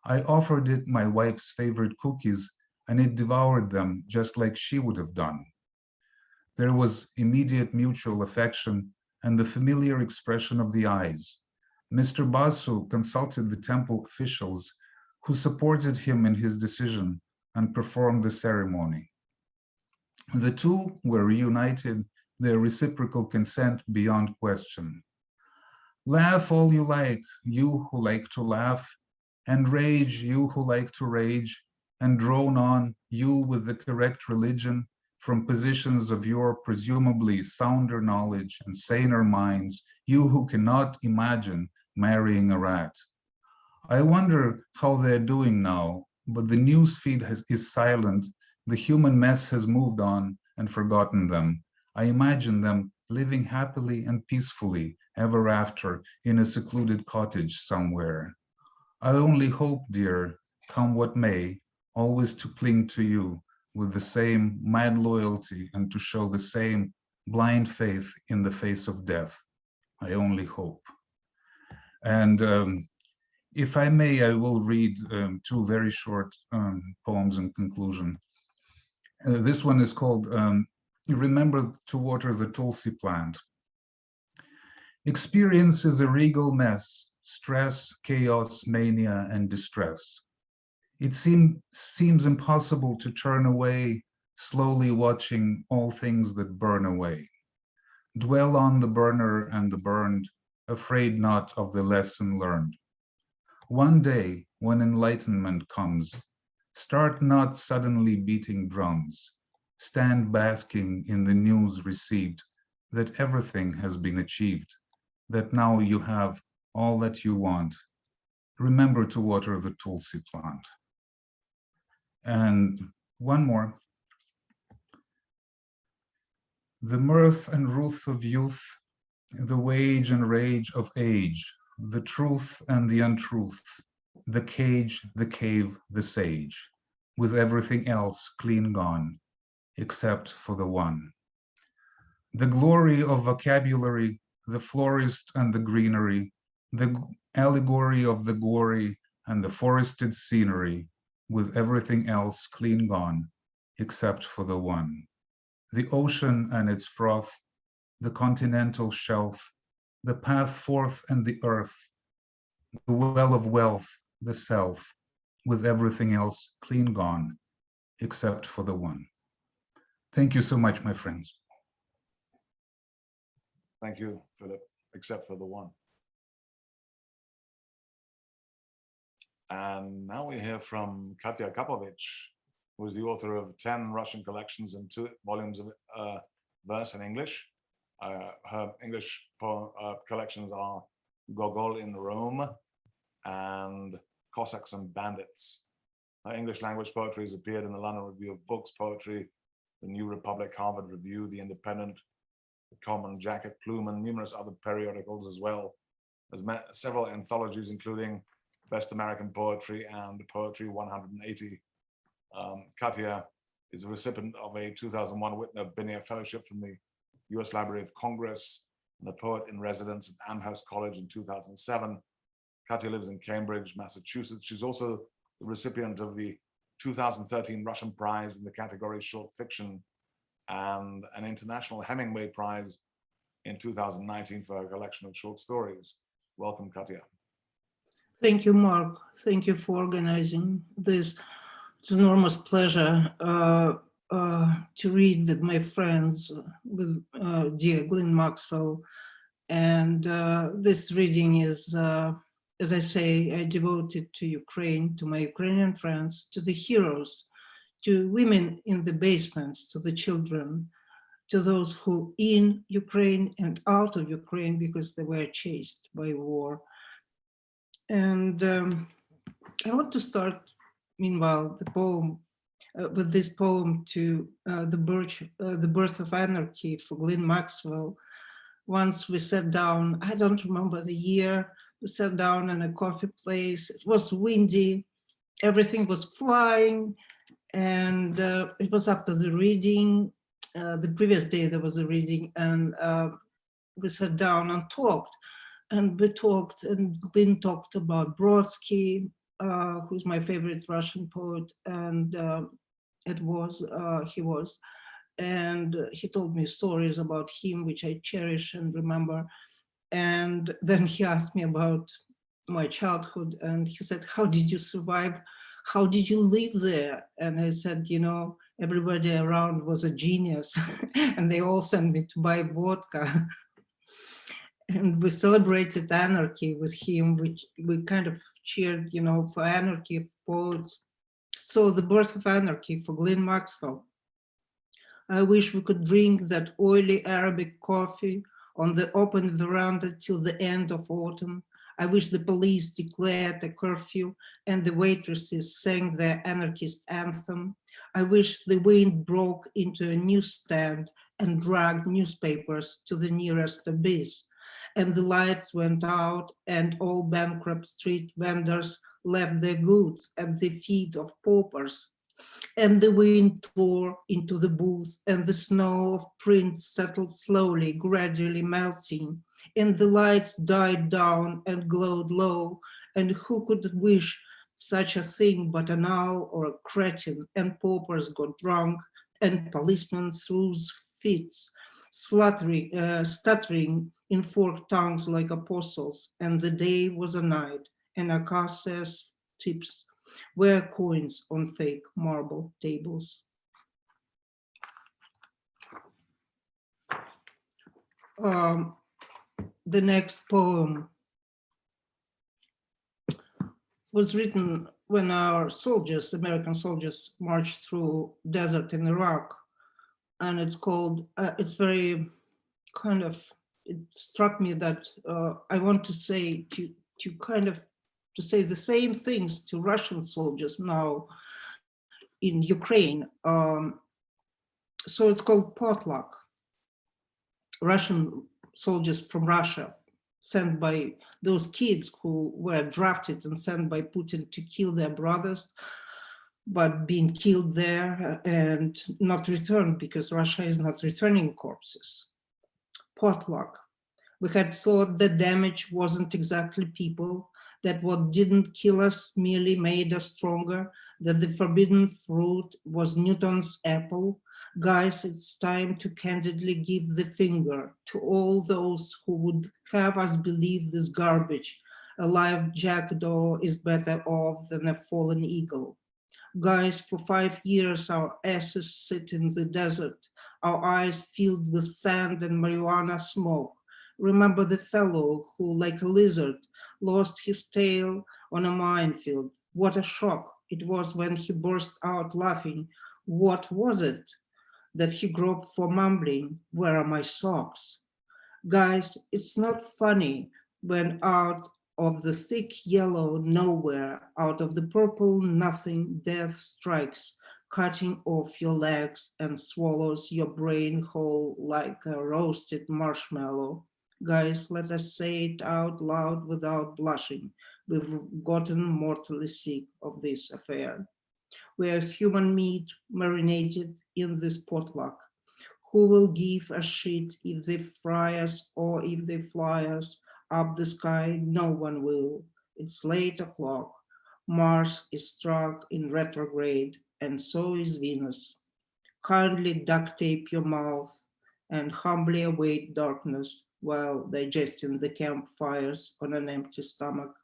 I offered it my wife's favorite cookies, and it devoured them just like she would have done. There was immediate mutual affection and the familiar expression of the eyes. Mr. Basu consulted the temple officials who supported him in his decision and performed the ceremony. The two were reunited, their reciprocal consent beyond question. Laugh all you like, you who like to laugh, and rage, you who like to rage, and drone on, you with the correct religion, from positions of your presumably sounder knowledge and saner minds, you who cannot imagine marrying a rat. I wonder how they're doing now, but the news feed is silent. The human mess has moved on and forgotten them. I imagine them living happily and peacefully ever after in a secluded cottage somewhere. I only hope, dear, come what may, always to cling to you with the same mad loyalty and to show the same blind faith in the face of death. I only hope. And if I may, I will read two very short poems in conclusion. This one is called Remember to Water the Tulsi Plant. Experience is a regal mess, stress, chaos, mania, and distress. It seems impossible to turn away, slowly watching all things that burn away. Dwell on the burner and the burned, afraid not of the lesson learned. One day, when enlightenment comes, start not suddenly beating drums. Stand basking in the news received that everything has been achieved, that now you have all that you want. Remember to water the Tulsi plant. And one more. The mirth and ruth of youth, the wage and rage of age, the truth and the untruth, the cage, the cave, the sage, with everything else clean gone, except for the one. The glory of vocabulary, the florist and the greenery, the allegory of the gory and the forested scenery, with everything else clean gone, except for the one. The ocean and its froth, the continental shelf, the path forth and the earth, the well of wealth, the self, with everything else clean gone, except for the one. Thank you so much, my friends. Thank you, Philip, except for the one. And now we hear from Katya Akapovic, who is the author of 10 Russian collections and 2 volumes of verse in English. Her English collections are Gogol in Rome and Cossacks and Bandits. Her English language poetry has appeared in the London Review of Books Poetry, the New Republic, Harvard Review, The Independent, The Common, Jacket, Plume, and numerous other periodicals, as well as several anthologies, including Best American Poetry and Poetry 180. Katya is a recipient of a 2001 Whitner Binear Fellowship from the U.S. Library of Congress and a poet in residence at Amherst College in 2007. Katya lives in Cambridge, Massachusetts. She's also the recipient of the 2013 Russian Prize in the category Short Fiction and an International Hemingway Prize in 2019 for her collection of short stories. Welcome, Katya. Thank you, Mark. Thank you for organizing this. It's an enormous pleasure to read with my friends, with dear Glyn Maxwell. And this reading is, as I say, I devoted to Ukraine, to my Ukrainian friends, to the heroes, to women in the basements, to the children, to those who in Ukraine and out of Ukraine because they were chased by war. And I want to start, meanwhile, the poem with this poem to the Birth of Anarchy for Glyn Maxwell. Once we sat down, I don't remember the year, we sat down in a coffee place. It was windy, everything was flying, and it was after the reading. The previous day there was a reading, and we sat down and talked. And we talked, and Glyn talked about Brodsky, who's my favorite Russian poet, and he was, and he told me stories about him, which I cherish and remember. And then he asked me about my childhood, and he said, how did you survive? How did you live there? And I said, you know, everybody around was a genius, and they all sent me to buy vodka. And we celebrated anarchy with him, which we kind of cheered, you know, for anarchy of poets. So the Birth of Anarchy for Glyn Maxwell. I wish we could drink that oily Arabic coffee on the open veranda till the end of autumn. I wish the police declared a curfew and the waitresses sang their anarchist anthem. I wish the wind broke into a newsstand and dragged newspapers to the nearest abyss, and the lights went out and all bankrupt street vendors left their goods at the feet of paupers. And the wind tore into the booth, and the snow of print settled slowly, gradually melting, and the lights died down and glowed low, and who could wish such a thing but an owl or a cretin, and paupers got drunk, and policemen threw fits, stuttering in forked tongues like apostles, and the day was a night, and Acacia's tips were coins on fake marble tables. The next poem was written when our soldiers, American soldiers, marched through desert in Iraq. And it's called, it's very kind of, it struck me that I want to say, to say the same things to Russian soldiers now in Ukraine. So it's called Potluck. Russian soldiers from Russia sent by those kids who were drafted and sent by Putin to kill their brothers, but being killed there and not returned because Russia is not returning corpses. Potluck. We had thought the damage wasn't exactly people, that what didn't kill us merely made us stronger, that the forbidden fruit was Newton's apple. Guys, it's time to candidly give the finger to all those who would have us believe this garbage. A live jackdaw is better off than a fallen eagle. Guys, for 5 years, our asses sit in the desert, our eyes filled with sand and marijuana smoke. Remember the fellow who, like a lizard, lost his tail on a minefield. What a shock it was when he burst out laughing. What was it that he groped for, mumbling, "Where are my socks?" Guys, it's not funny when out of the thick yellow nowhere, out of the purple nothing, death strikes, cutting off your legs and swallows your brain whole like a roasted marshmallow. Guys, let us say it out loud without blushing. We've gotten mortally sick of this affair. We are human meat marinated in this potluck. Who will give a shit if they fry us or if they fly us up the sky? No one will. It's late o'clock. Mars is struck in retrograde, and so is Venus. Kindly duct tape your mouth and humbly await darkness while digesting the campfires on an empty stomach.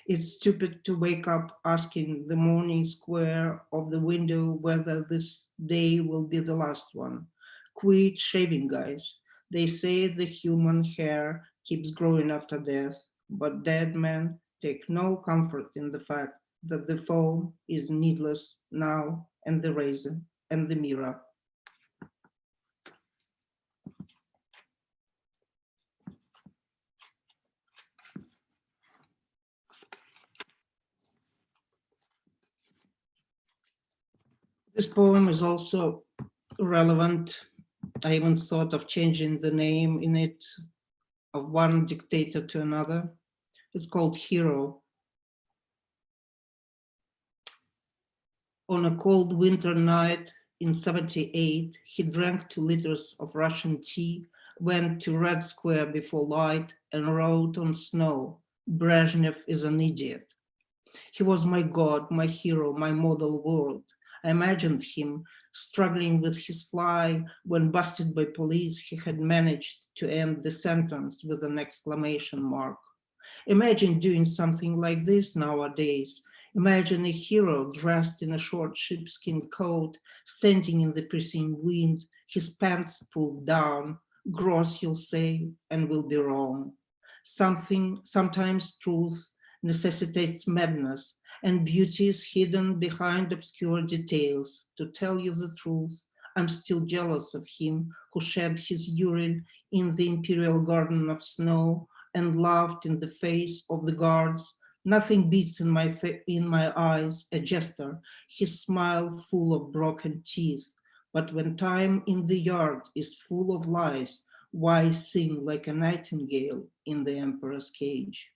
It's stupid to wake up asking the morning square of the window whether this day will be the last one. Quit shaving, guys. They say the human hair keeps growing after death, but dead men take no comfort in the fact that the foam is needless now, and the razor and the mirror. This poem is also relevant. I even thought of changing the name in it of one dictator to another. It's called Hero. On a cold winter night in '78, he drank 2 liters of Russian tea, went to Red Square before light and wrote on snow, "Brezhnev is an idiot." He was my God, my hero, my model world. I imagined him struggling with his fly when, busted by police, he had managed to end the sentence with an exclamation mark. Imagine doing something like this nowadays. Imagine a hero dressed in a short sheepskin coat, standing in the piercing wind, his pants pulled down. Gross, you'll say, and will be wrong. Sometimes truth necessitates madness, and beauty is hidden behind obscure details. To tell you the truth, I'm still jealous of him who shed his urine in the Imperial Garden of Snow and laughed in the face of the guards. Nothing beats in my eyes a jester, his smile full of broken teeth. But when time in the yard is full of lies, why sing like a nightingale in the emperor's cage?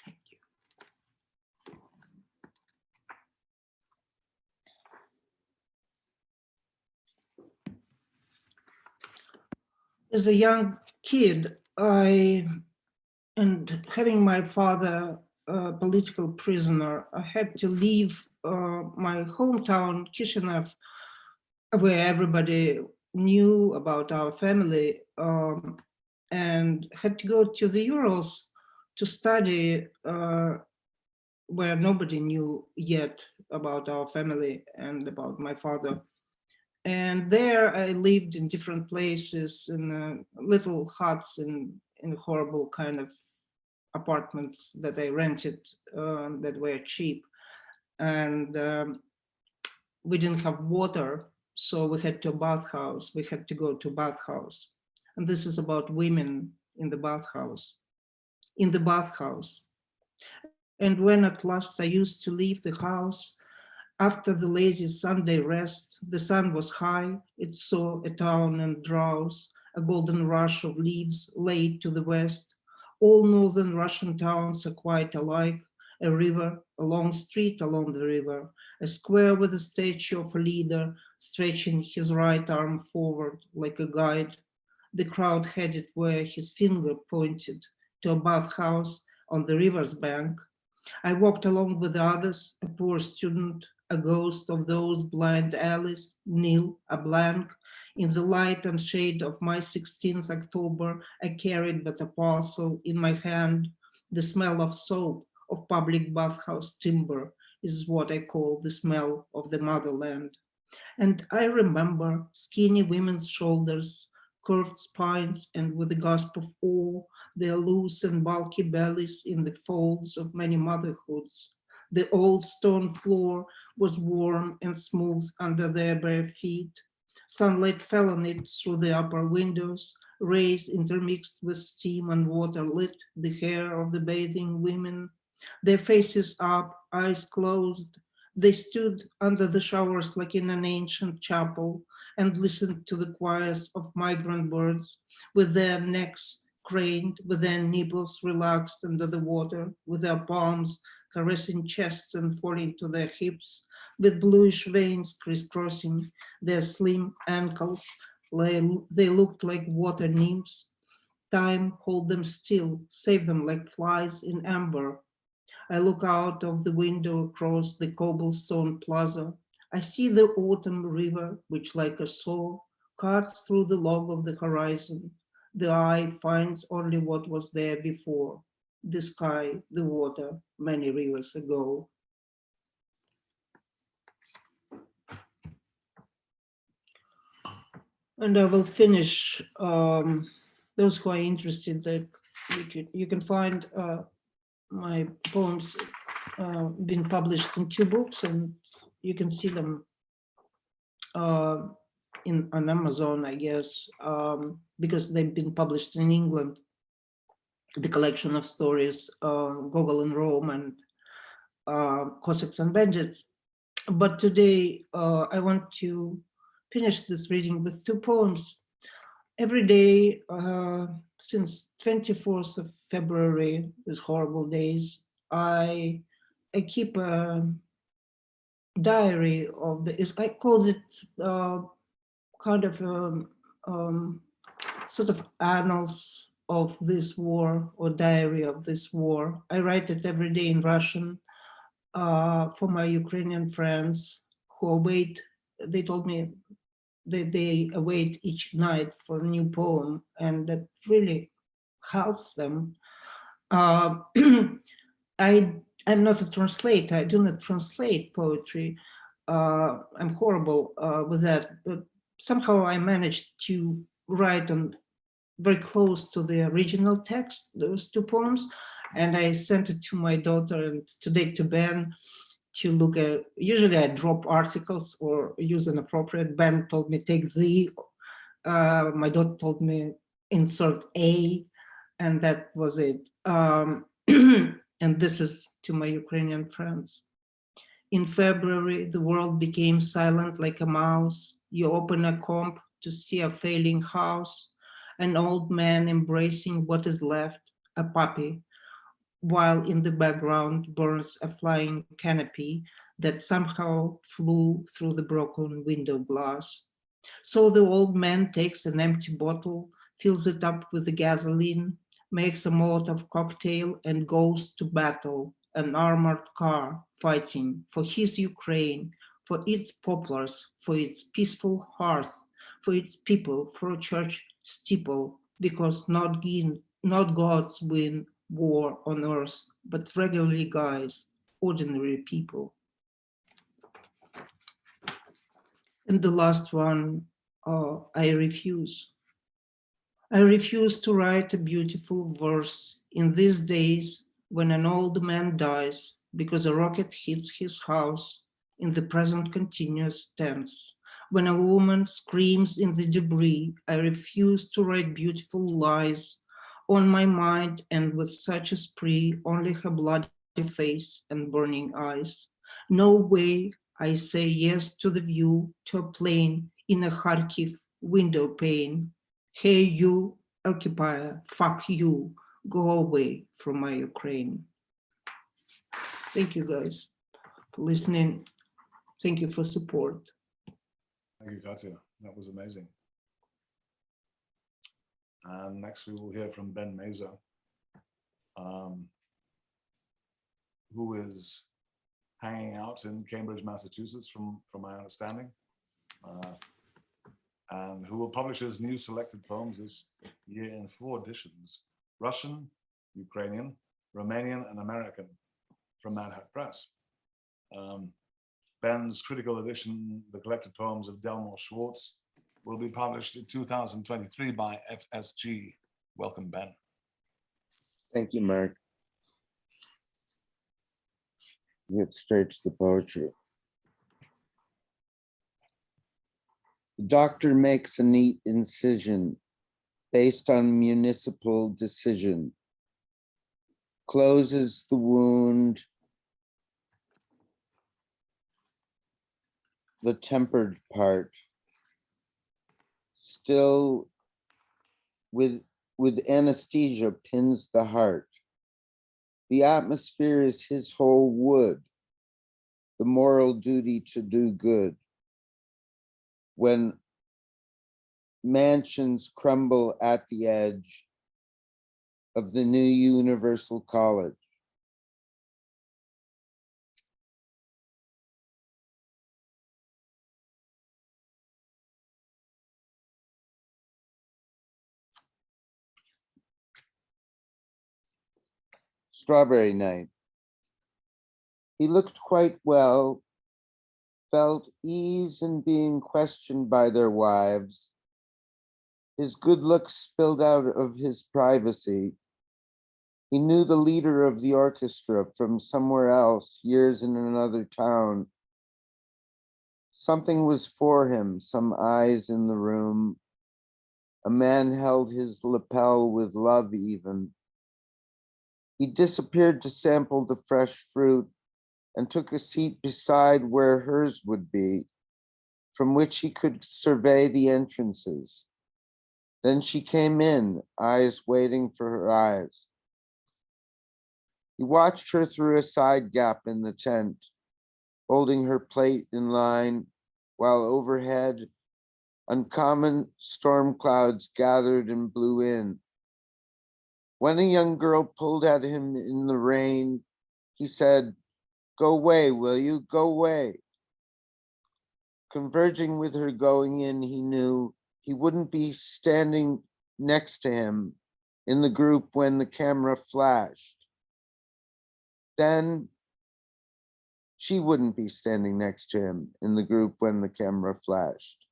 Thank you. As a young kid, and having my father a political prisoner, I had to leave my hometown, Kishinev, where everybody knew about our family, and had to go to the Urals to study where nobody knew yet about our family and about my father. And there I lived in different places, in little huts, in horrible kind of apartments that I rented that were cheap. And we didn't have water, so we had to bathhouse. We had to go to bathhouse. And this is about women in the bathhouse. And when at last I used to leave the house, after the lazy Sunday rest, the sun was high, it saw a town and drowse, a golden rush of leaves laid to the west. All northern Russian towns are quite alike, a river, a long street along the river, a square with a statue of a leader stretching his right arm forward like a guide. The crowd headed where his finger pointed to a bathhouse on the river's bank. I walked along with others, a poor student, a ghost of those blind alleys, nil, a blank. In the light and shade of my 16th October, I carried but a parcel in my hand. The smell of soap, of public bathhouse timber, is what I call the smell of the motherland. And I remember skinny women's shoulders, curved spines, and with a gasp of awe, their loose and bulky bellies in the folds of many motherhoods. The old stone floor was warm and smooth under their bare feet. Sunlight fell on it through the upper windows. Rays intermixed with steam and water lit the hair of the bathing women. Their faces up, eyes closed. They stood under the showers like in an ancient chapel and listened to the choirs of migrant birds with their necks craned, with their nipples relaxed under the water, with their palms caressing chests and falling to their hips, with bluish veins crisscrossing their slim ankles. They looked like water nymphs. Time hold them still, save them like flies in amber. I look out of the window across the cobblestone plaza. I see the autumn river, which like a saw cuts through the log of the horizon. The eye finds only what was there before, the sky, the water, many rivers ago. And I will finish, those who are interested, that you can find my poems been published in 2 books, and you can see them on Amazon, I guess, because they've been published in England. The collection of stories, Gogol in Rome and Cossacks and Bandits. But today I want to finish this reading with 2 poems. Every day since 24th of February, these horrible days, I keep a diary of I called it kind of sort of annals of this war, or diary of this war. I write it every day in Russian for my Ukrainian friends who await. They told me that they await each night for a new poem, and that really helps them. I'm not a translator. I do not translate poetry. I'm horrible with that, but somehow I managed to write on very close to the original text, those 2 poems, and I sent it to my daughter and today to Ben to look at. Usually I drop articles or use an appropriate. Ben told me take the, my daughter told me insert a, and that was it. And this is to my Ukrainian friends. In February, the world became silent like a mouse. You open a comp to see a failing house, an old man embracing what is left, a puppy, while in the background burns a flying canopy that somehow flew through the broken window glass. So the old man takes an empty bottle, fills it up with the gasoline, makes a Molotov cocktail and goes to battle, an armored car fighting for his Ukraine, for its poplars, for its peaceful hearth, for its people, for a church steeple, because not gods win war on earth, but regularly guys, ordinary people. And the last one, I refuse. I refuse to write a beautiful verse in these days when an old man dies because a rocket hits his house in the present continuous tense. When a woman screams in the debris, I refuse to write beautiful lies on my mind, and with such a spree, only her bloody face and burning eyes. No way I say yes to the view to a plane in a Kharkiv window pane. Hey you, occupier, fuck you, go away from my Ukraine. Thank you guys for listening. Thank you for support. Thank you, Katya. That was amazing. And next we will hear from Ben Mazer, who is hanging out in Cambridge, Massachusetts, from my understanding, and who will publish his new selected poems this year in 4 editions: Russian, Ukrainian, Romanian, and American, from Mad Hat Press. Ben's critical edition, The Collected Poems of Delmore Schwartz, will be published in 2023 by FSG. Welcome, Ben. Thank you, Mark. Get straight to the poetry. The doctor makes a neat incision based on municipal decision, closes the wound, the tempered part, still with anesthesia pins the heart. The atmosphere is his whole wood, the moral duty to do good. When mansions crumble at the edge of the new universal college. Strawberry night. He looked quite well, felt ease in being questioned by their wives. His good looks spilled out of his privacy. He knew the leader of the orchestra from somewhere else, years in another town. Something was for him, some eyes in the room. A man held his lapel with love even. He disappeared to sample the fresh fruit and took a seat beside where hers would be, from which he could survey the entrances. Then she came in, eyes waiting for her eyes. He watched her through a side gap in the tent, holding her plate in line, while overhead, uncommon storm clouds gathered and blew in. When a young girl pulled at him in the rain, he said, "Go away, will you? Go away." Converging with her going in, he knew he wouldn't be standing next to him in the group when the camera flashed. Then she wouldn't be standing next to him in the group when the camera flashed.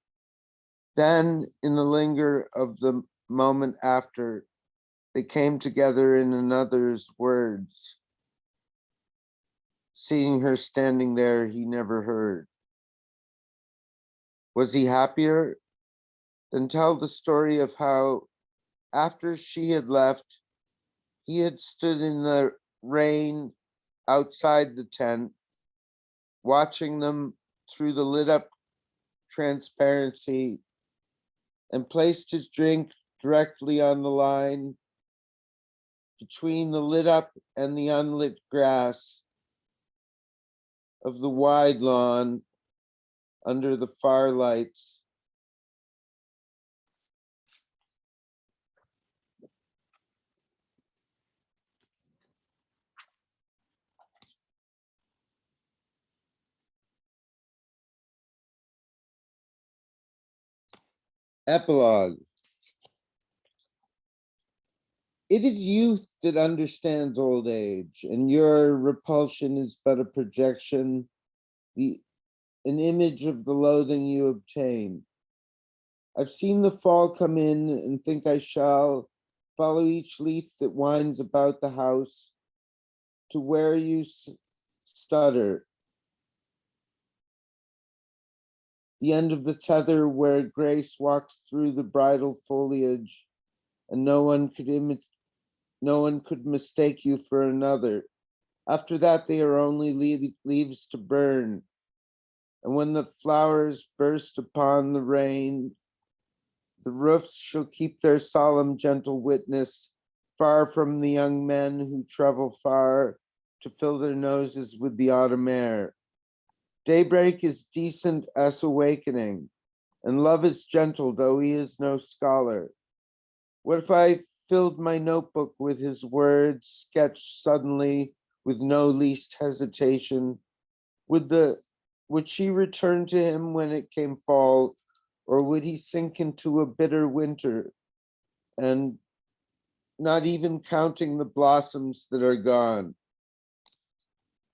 Then, in the linger of the moment after, they came together in another's words. Seeing her standing there, he never heard. Was he happier? Then tell the story of how, after she had left, he had stood in the rain outside the tent, watching them through the lit up transparency, and placed his drink directly on the line between the lit up and the unlit grass of the wide lawn under the far lights. Epilogue. It is youth that understands old age, and your repulsion is but a projection, an image of the loathing you obtain. I've seen the fall come in and think I shall follow each leaf that winds about the house to where you stutter, the end of the tether where grace walks through the bridal foliage, and no one could mistake you for another. After that, they are only leaves to burn. And when the flowers burst upon the rain, the roofs shall keep their solemn, gentle witness, far from the young men who travel far to fill their noses with the autumn air. Daybreak is decent as awakening, and love is gentle, though he is no scholar. What if I filled my notebook with his words, sketched suddenly with no least hesitation? Would she return to him when it came fall, or would he sink into a bitter winter, and not even counting the blossoms that are gone?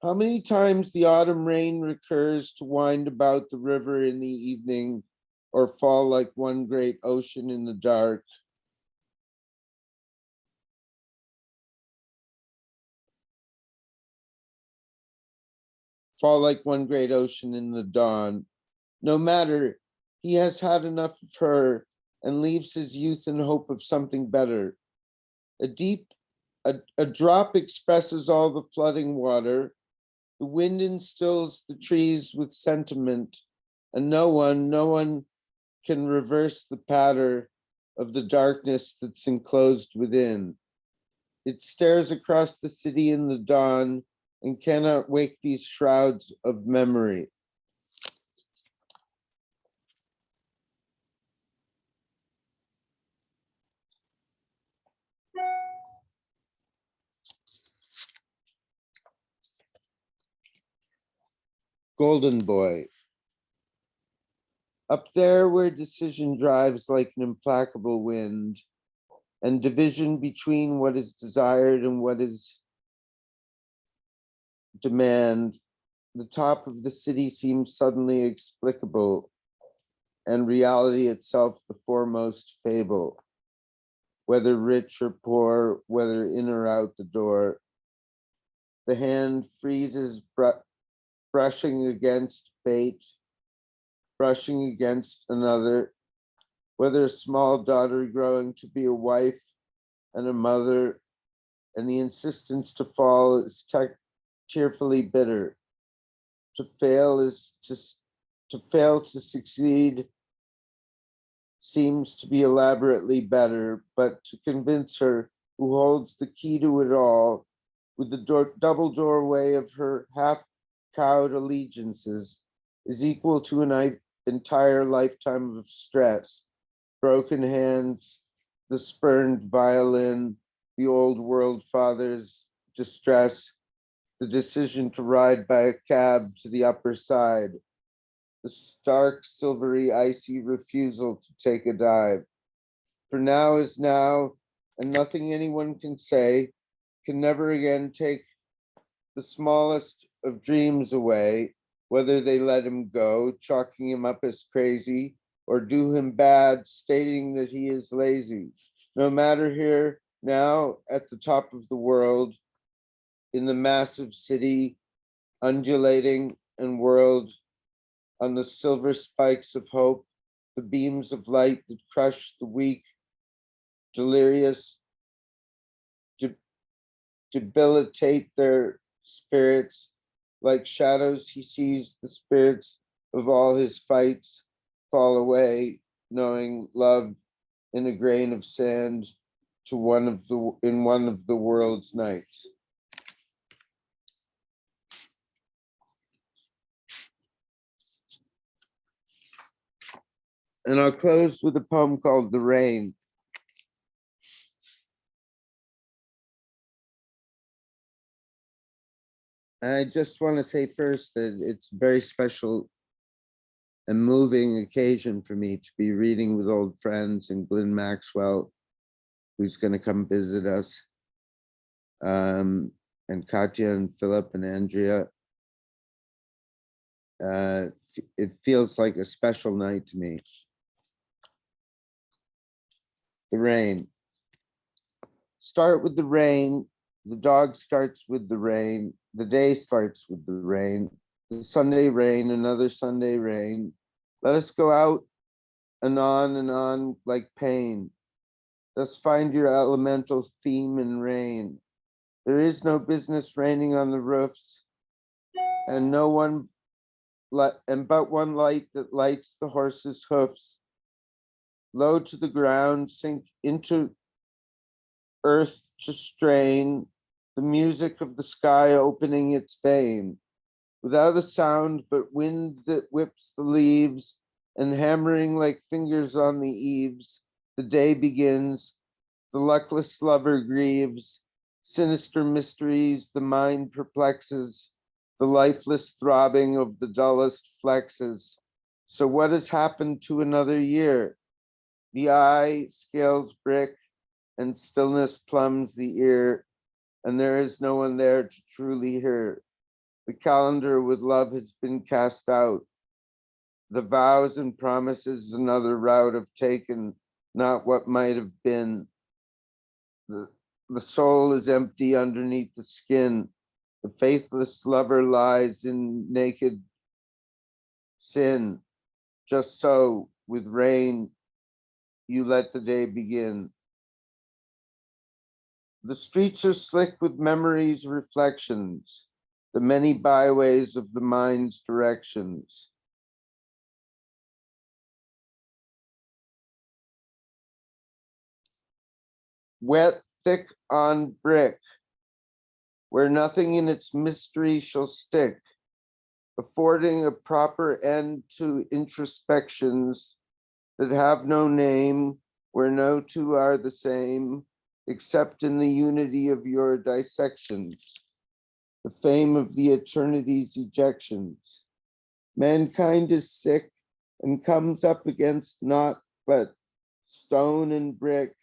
How many times the autumn rain recurs to wind about the river in the evening, or fall like one great ocean in the dark? Fall like one great ocean in the dawn. No matter, he has had enough of her and leaves his youth in hope of something better. A drop expresses all the flooding water. The wind instills the trees with sentiment, and no one can reverse the patter of the darkness that's enclosed within. It stares across the city in the dawn and cannot wake these shrouds of memory. Golden Boy. Up there where decision drives like an implacable wind, and division between what is desired and what is demand, the top of the city seems suddenly explicable, and reality itself the foremost fable. Whether rich or poor, whether in or out the door, the hand freezes, brushing against fate, brushing against another, whether a small daughter growing to be a wife and a mother, and the insistence to fall is tearfully bitter. To fail is to fail to succeed seems to be elaborately better, but to convince her who holds the key to it all with the double doorway of her half-cowed allegiances is equal to an entire lifetime of stress, broken hands, the spurned violin, the old world father's distress, the decision to ride by a cab to the upper side, the stark, silvery, icy refusal to take a dive. For now is now, and nothing anyone can say can never again take the smallest of dreams away, whether they let him go, chalking him up as crazy, or do him bad, stating that he is lazy. No matter, here, now, at the top of the world, in the massive city, undulating and whirled on the silver spikes of hope, the beams of light that crush the weak, delirious, debilitate their spirits. Like shadows, he sees the spirits of all his fights fall away, knowing love in a grain of sand to one of the world's nights. And I'll close with a poem called The Rain. I just want to say first that it's very special and moving occasion for me to be reading with old friends and Glyn Maxwell, who's going to come visit us, and Katia and Philip and Andreea. It feels like a special night to me. The rain. Start with the rain. The dog starts with the rain. The day starts with the rain. The Sunday rain, another Sunday rain. Let us go out and on like pain. Thus find your elemental theme in rain. There is no business raining on the roofs, and no one and but one light that lights the horse's hoofs. Low to the ground, sink into earth to strain the music of the sky opening its vein. Without a sound but wind that whips the leaves, and hammering like fingers on the eaves, the day begins, the luckless lover grieves, sinister mysteries the mind perplexes, the lifeless throbbing of the dullest flexes. So what has happened to another year? The eye scales brick, and stillness plumbs the ear, and there is no one there to truly hear. The calendar with love has been cast out. The vows and promises another route have taken, not what might have been. The soul is empty underneath the skin. The faithless lover lies in naked sin. Just so, with rain, you let the day begin. The streets are slick with memories, reflections, the many byways of the mind's directions. Wet, thick on brick, where nothing in its mystery shall stick, affording a proper end to introspections that have no name, where no two are the same, except in the unity of your dissections, the fame of the eternity's ejections. Mankind is sick and comes up against naught but stone and brick,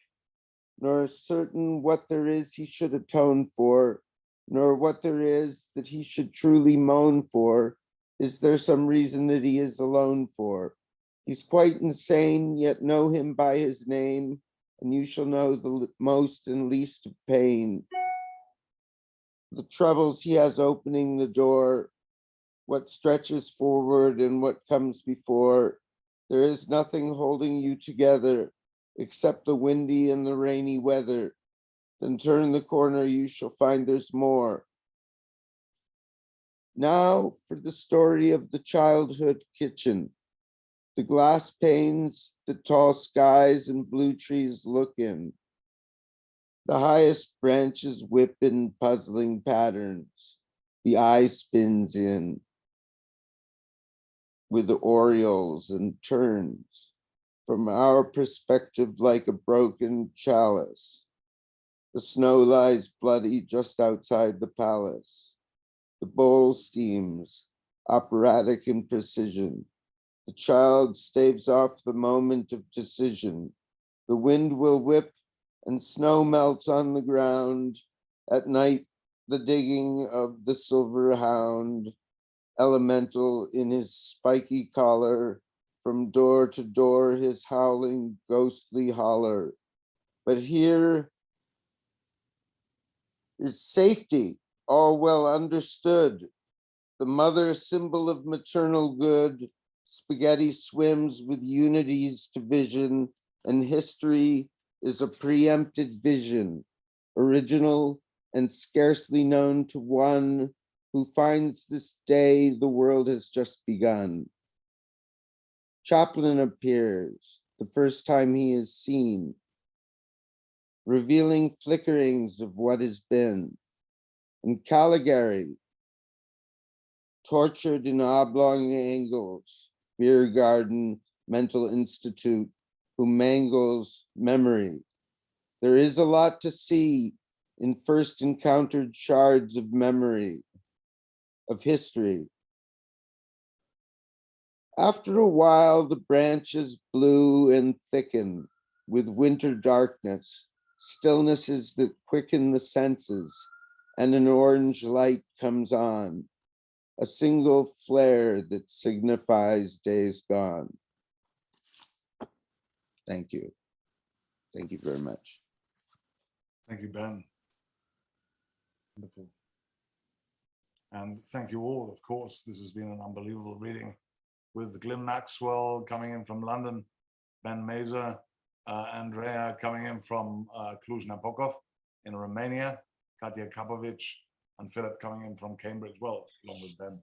nor certain what there is he should atone for, nor what there is that he should truly moan for. Is there some reason that he is alone for? He's quite insane, yet know him by his name, and you shall know the most and least of pain. The troubles he has opening the door, what stretches forward and what comes before. There is nothing holding you together except the windy and the rainy weather. Then turn the corner, you shall find there's more. Now for the story of the childhood kitchen. The glass panes, the tall skies and blue trees look in. The highest branches whip in puzzling patterns. The eye spins in with the orioles and turns from our perspective like a broken chalice. The snow lies bloody just outside the palace. The bowl steams, operatic in precision. The child staves off the moment of decision. The wind will whip and snow melts on the ground. At night, the digging of the silver hound, elemental in his spiky collar, from door to door his howling ghostly holler. But here is safety, all well understood. The mother symbol of maternal good, spaghetti swims with unity's division, and history is a preempted vision, original and scarcely known to one who finds this day the world has just begun. Chaplin appears, the first time he is seen, revealing flickerings of what has been. And Caligari, tortured in oblong angles, beer garden, mental institute, who mangles memory. There is a lot to see in first encountered shards of memory, of history. After a while, the branches blew and thickened with winter darkness, stillnesses that quicken the senses, and an orange light comes on, a single flare that signifies days gone. Thank you. Thank you very much. Thank you, Ben. Wonderful. And thank you all, of course. This has been an unbelievable reading with Glyn Maxwell coming in from London, Ben Mazer, Andreea coming in from Cluj-Napoca in Romania, Katya Kapovich, and Philip coming in from Cambridge, well, along with Ben.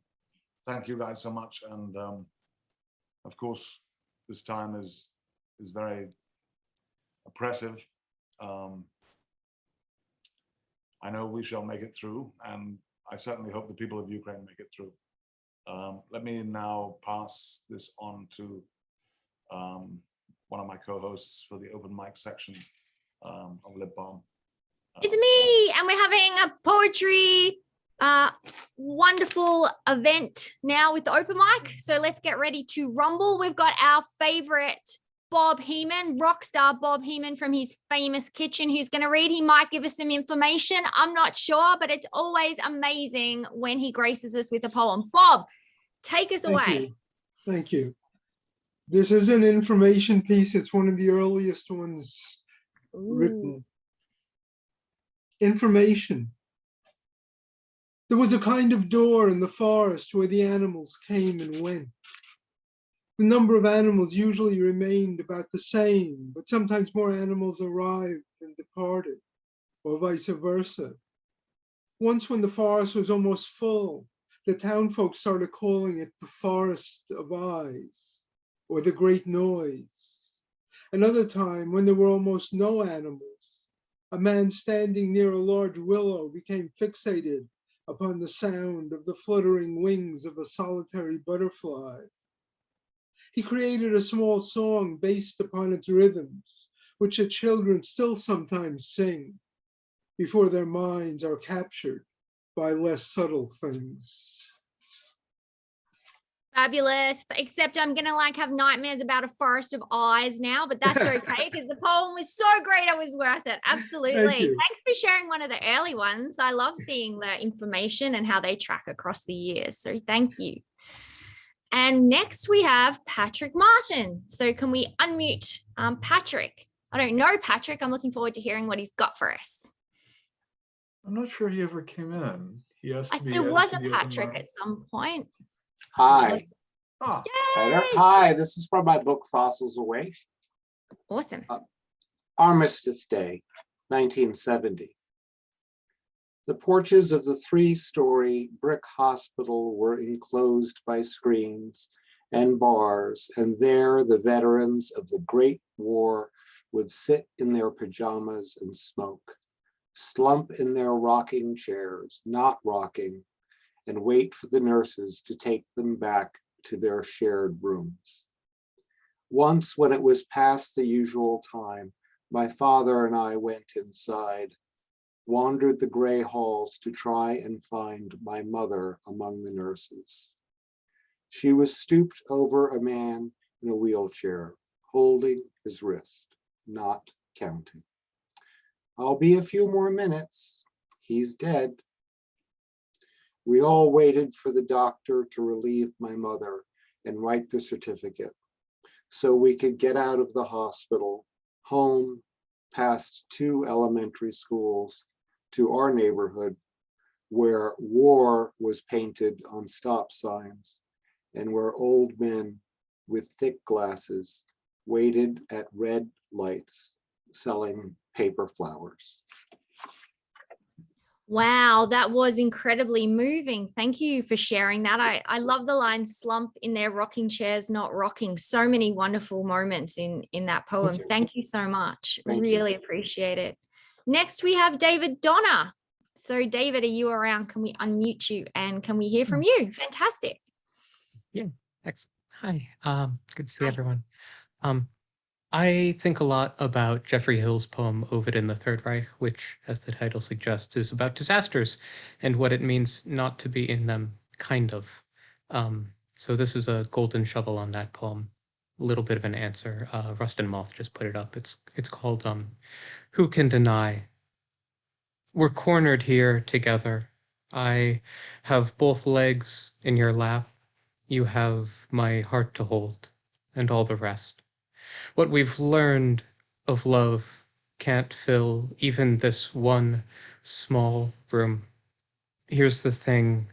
Thank you guys so much. And of course, this time is very oppressive. I know we shall make it through, and I certainly hope the people of Ukraine make it through. Let me now pass this on to one of my co-hosts for the open mic section of Lit Balm. It's me, and we're having a poetry wonderful event now with the open mic. So let's get ready to rumble. We've got our favorite Bob Heeman, rock star Bob Heeman from his famous kitchen, who's going to read. He might give us some information. I'm not sure, but it's always amazing when he graces us with a poem. Bob, take us away. Thank you. This is an information piece. It's one of the earliest ones written. Information. There was a kind of door in the forest where the animals came and went. The number of animals usually remained about the same, but sometimes more animals arrived and departed, or vice versa. Once when the forest was almost full, the town folk started calling it the Forest of Eyes, or the Great Noise. Another time, when there were almost no animals, a man standing near a large willow became fixated upon the sound of the fluttering wings of a solitary butterfly. He created a small song based upon its rhythms, which the children still sometimes sing before their minds are captured by less subtle things. Fabulous, except I'm gonna have nightmares about a forest of eyes now, but that's okay because the poem was so great, it was worth it. Absolutely. Thanks for sharing one of the early ones. I love seeing the information and how they track across the years, so thank you. And next we have Patrick Martin. So can we unmute Patrick? I don't know Patrick. I'm looking forward to hearing what he's got for us. I'm not sure he ever came in. He has to be. There was a Patrick at some point. Hi. Oh. Hi, this is from my book Fossils Awake. Awesome. Armistice Day, 1970. The porches of the three-story brick hospital were enclosed by screens and bars, and there the veterans of the Great War would sit in their pajamas and smoke, slump in their rocking chairs, not rocking, and wait for the nurses to take them back to their shared rooms. Once, when it was past the usual time, my father and I went inside, wandered the gray halls to try and find my mother among the nurses. She was stooped over a man in a wheelchair, holding his wrist, not counting. I'll be a few more minutes. He's dead. We all waited for the doctor to relieve my mother and write the certificate so we could get out of the hospital, home, past 2 elementary schools, to our neighborhood where war was painted on stop signs and where old men with thick glasses waited at red lights selling paper flowers. Wow, that was incredibly moving. Thank you for sharing that. I love the line slump in their rocking chairs, not rocking. So many wonderful moments in that poem. Thank you so much. Really appreciate it. Next, we have David Donna. So David, are you around? Can we unmute you and can we hear from you? Fantastic. Yeah, excellent. Hi, good to see everyone. I think a lot about Geoffrey Hill's poem Ovid in the Third Reich, which, as the title suggests, is about disasters and what it means not to be in them, kind of. So this is a golden shovel on that poem. A little bit of an answer. Rust and Moth just put it up. It's called Who Can Deny? We're cornered here together. I have both legs in your lap. You have my heart to hold, and all the rest. What we've learned of love can't fill even this one small room. Here's the thing.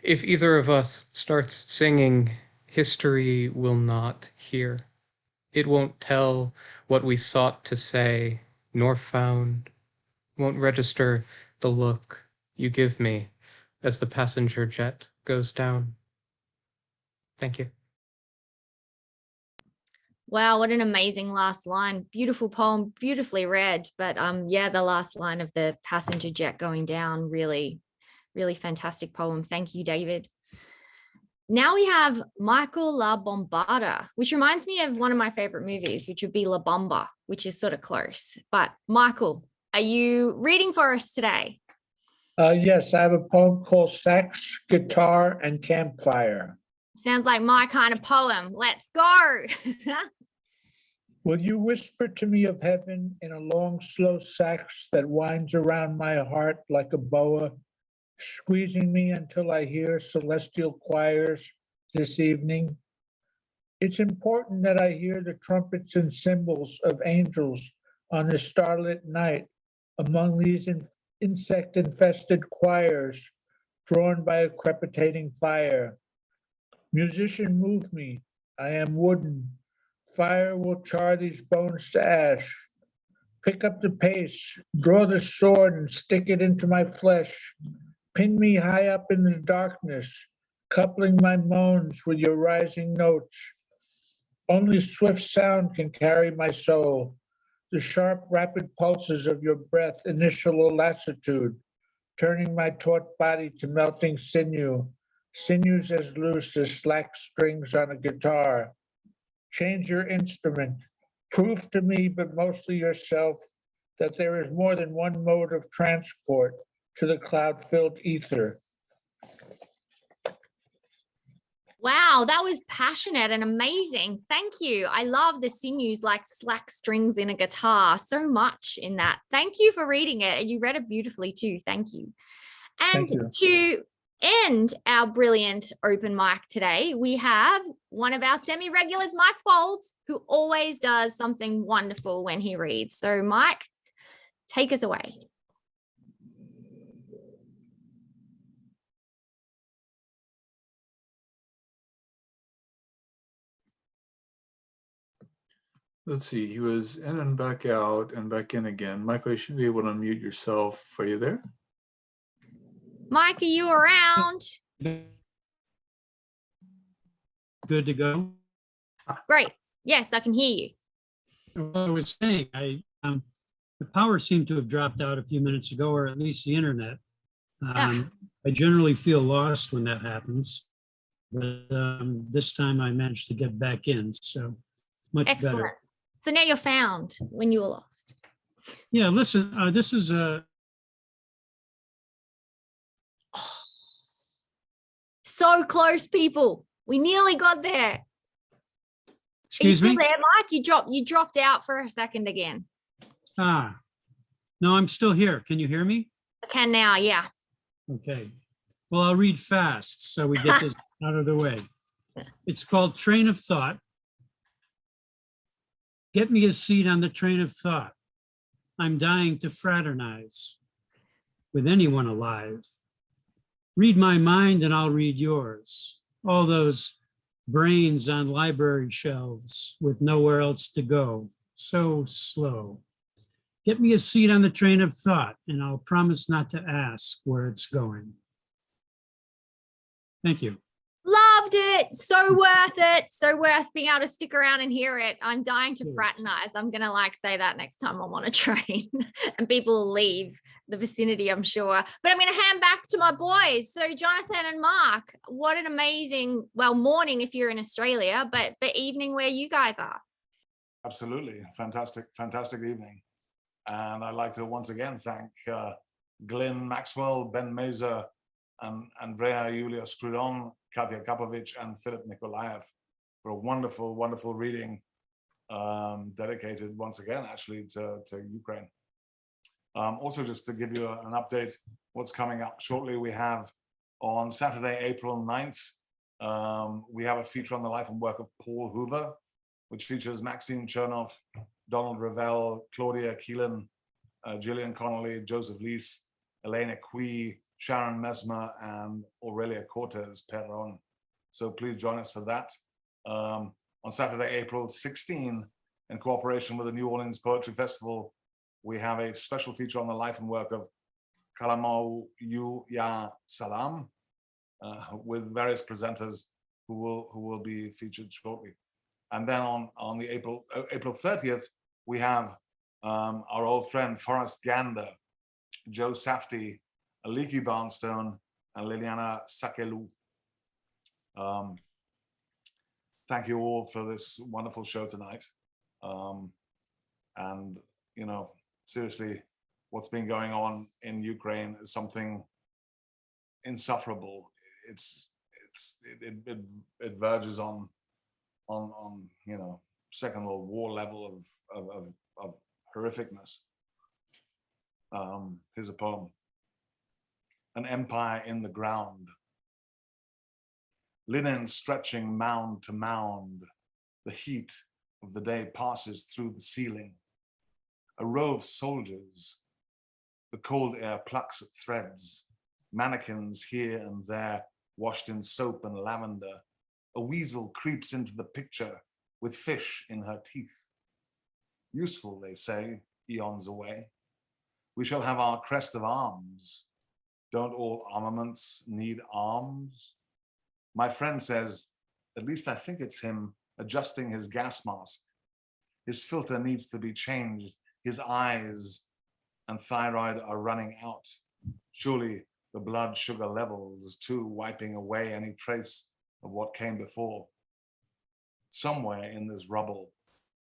If either of us starts singing, history will not hear. It won't tell what we sought to say, nor found. Won't register the look you give me as the passenger jet goes down. Thank you. Wow, what an amazing last line. Beautiful poem, beautifully read. But yeah, the last line of the passenger jet going down, really, really fantastic poem. Thank you, David. Now we have Michael La Bombarda, which reminds me of one of my favorite movies, which would be La Bomba, which is sort of close. But Michael, are you reading for us today? Yes, I have a poem called Sax, Guitar, and Campfire. Sounds like my kind of poem. Let's go. Will you whisper to me of heaven in a long, slow sax that winds around my heart like a boa, squeezing me until I hear celestial choirs this evening? It's important that I hear the trumpets and cymbals of angels on this starlit night among these insect-infested choirs drawn by a crepitating fire. Musician, move me. I am wooden. Fire will char these bones to ash. Pick up the pace, draw the sword and stick it into my flesh. Pin me high up in the darkness, coupling my moans with your rising notes. Only swift sound can carry my soul. The sharp, rapid pulses of your breath initial a lassitude, turning my taut body to melting sinew, sinews as loose as slack strings on a guitar. Change your instrument. Prove to me, but mostly yourself, that there is more than one mode of transport to the cloud-filled ether. Wow, that was passionate and amazing. Thank you. I love the sinews like slack strings in a guitar so much in that. Thank you for reading it. And you read it beautifully too. Thank you. And to end our brilliant open mic today, we have one of our semi-regulars, Mike Folds, who always does something wonderful when he reads. So Mike, take us away. Let's see, he was in and back out and back in again. Michael, you should be able to unmute yourself. Are you there? Mike, are you around? Good to go. Great. Yes, I can hear you. What I was saying, the power seemed to have dropped out a few minutes ago, or at least the internet. I generally feel lost when that happens, but this time I managed to get back in, so much Excellent. better. So now you're found when you were lost. Yeah, listen, this is a So close, people. We nearly got there. Are you Excuse still me? there, Mike? You dropped out for a second again. No, I'm still here. Can you hear me? I can now, yeah. Okay. Well, I'll read fast so we get this out of the way. It's called Train of Thought. Get me a seat on the train of thought. I'm dying to fraternize with anyone alive. Read my mind and I'll read yours. All those brains on library shelves with nowhere else to go. So slow. Get me a seat on the train of thought and I'll promise not to ask where it's going. Thank you. Loved it. So worth it. So worth being able to stick around and hear it. I'm dying to fraternize. I'm going to say that next time I'm on a train and people will leave the vicinity, I'm sure. But I'm going to hand back to my boys. So Jonathan and Mark, what an amazing, well, morning if you're in Australia, but evening where you guys are. Absolutely. Fantastic evening. And I'd like to once again thank Glyn Maxwell, Ben Mazur, Andreea Iulia Scridon, Katia Kapovich, and Philip Nikolayev for a wonderful, wonderful reading dedicated once again, actually, to Ukraine. Also, just to give you an update, what's coming up shortly, we have on Saturday, April 9th, we have a feature on the life and work of Paul Hoover, which features Maxine Chernoff, Donald Ravel, Claudia Keelan, Gillian Connolly, Joseph Lees, Elena Cui, Sharon Mesmer, and Aurelia Cortez Perron. So please join us for that. On Saturday, April 16, in cooperation with the New Orleans Poetry Festival, we have a special feature on the life and work of Kalamau Yu Ya Salam, with various presenters who will be featured shortly. And then on the April 30th, we have our old friend Forrest Gander, Joe Safdie, Aliki Barnstone, and Liliana Sakelu. Thank you all for this wonderful show tonight. And, you know, seriously, what's been going on in Ukraine is something insufferable. It verges on you know, Second World War level of horrificness. Here's a poem. An empire in the ground. Linen stretching mound to mound. The heat of the day passes through the ceiling. A row of soldiers. The cold air plucks at threads. Mannequins here and there, washed in soap and lavender. A weasel creeps into the picture with fish in her teeth. Useful, they say, eons away. We shall have our crest of arms. Don't all armaments need arms? My friend says, at least I think it's him, adjusting his gas mask. His filter needs to be changed. His eyes and thyroid are running out. Surely the blood sugar levels too, wiping away any trace of what came before. Somewhere in this rubble,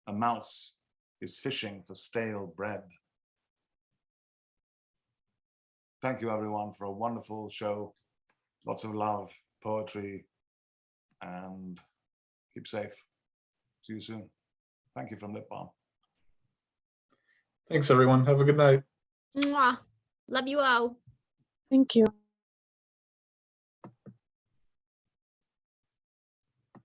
a mouse is fishing for stale bread. Thank you everyone for a wonderful show. Lots of love, poetry, and keep safe. See you soon. Thank you from Lit Balm. Thanks, everyone. Have a good night. Mwah. Love you all. Thank you.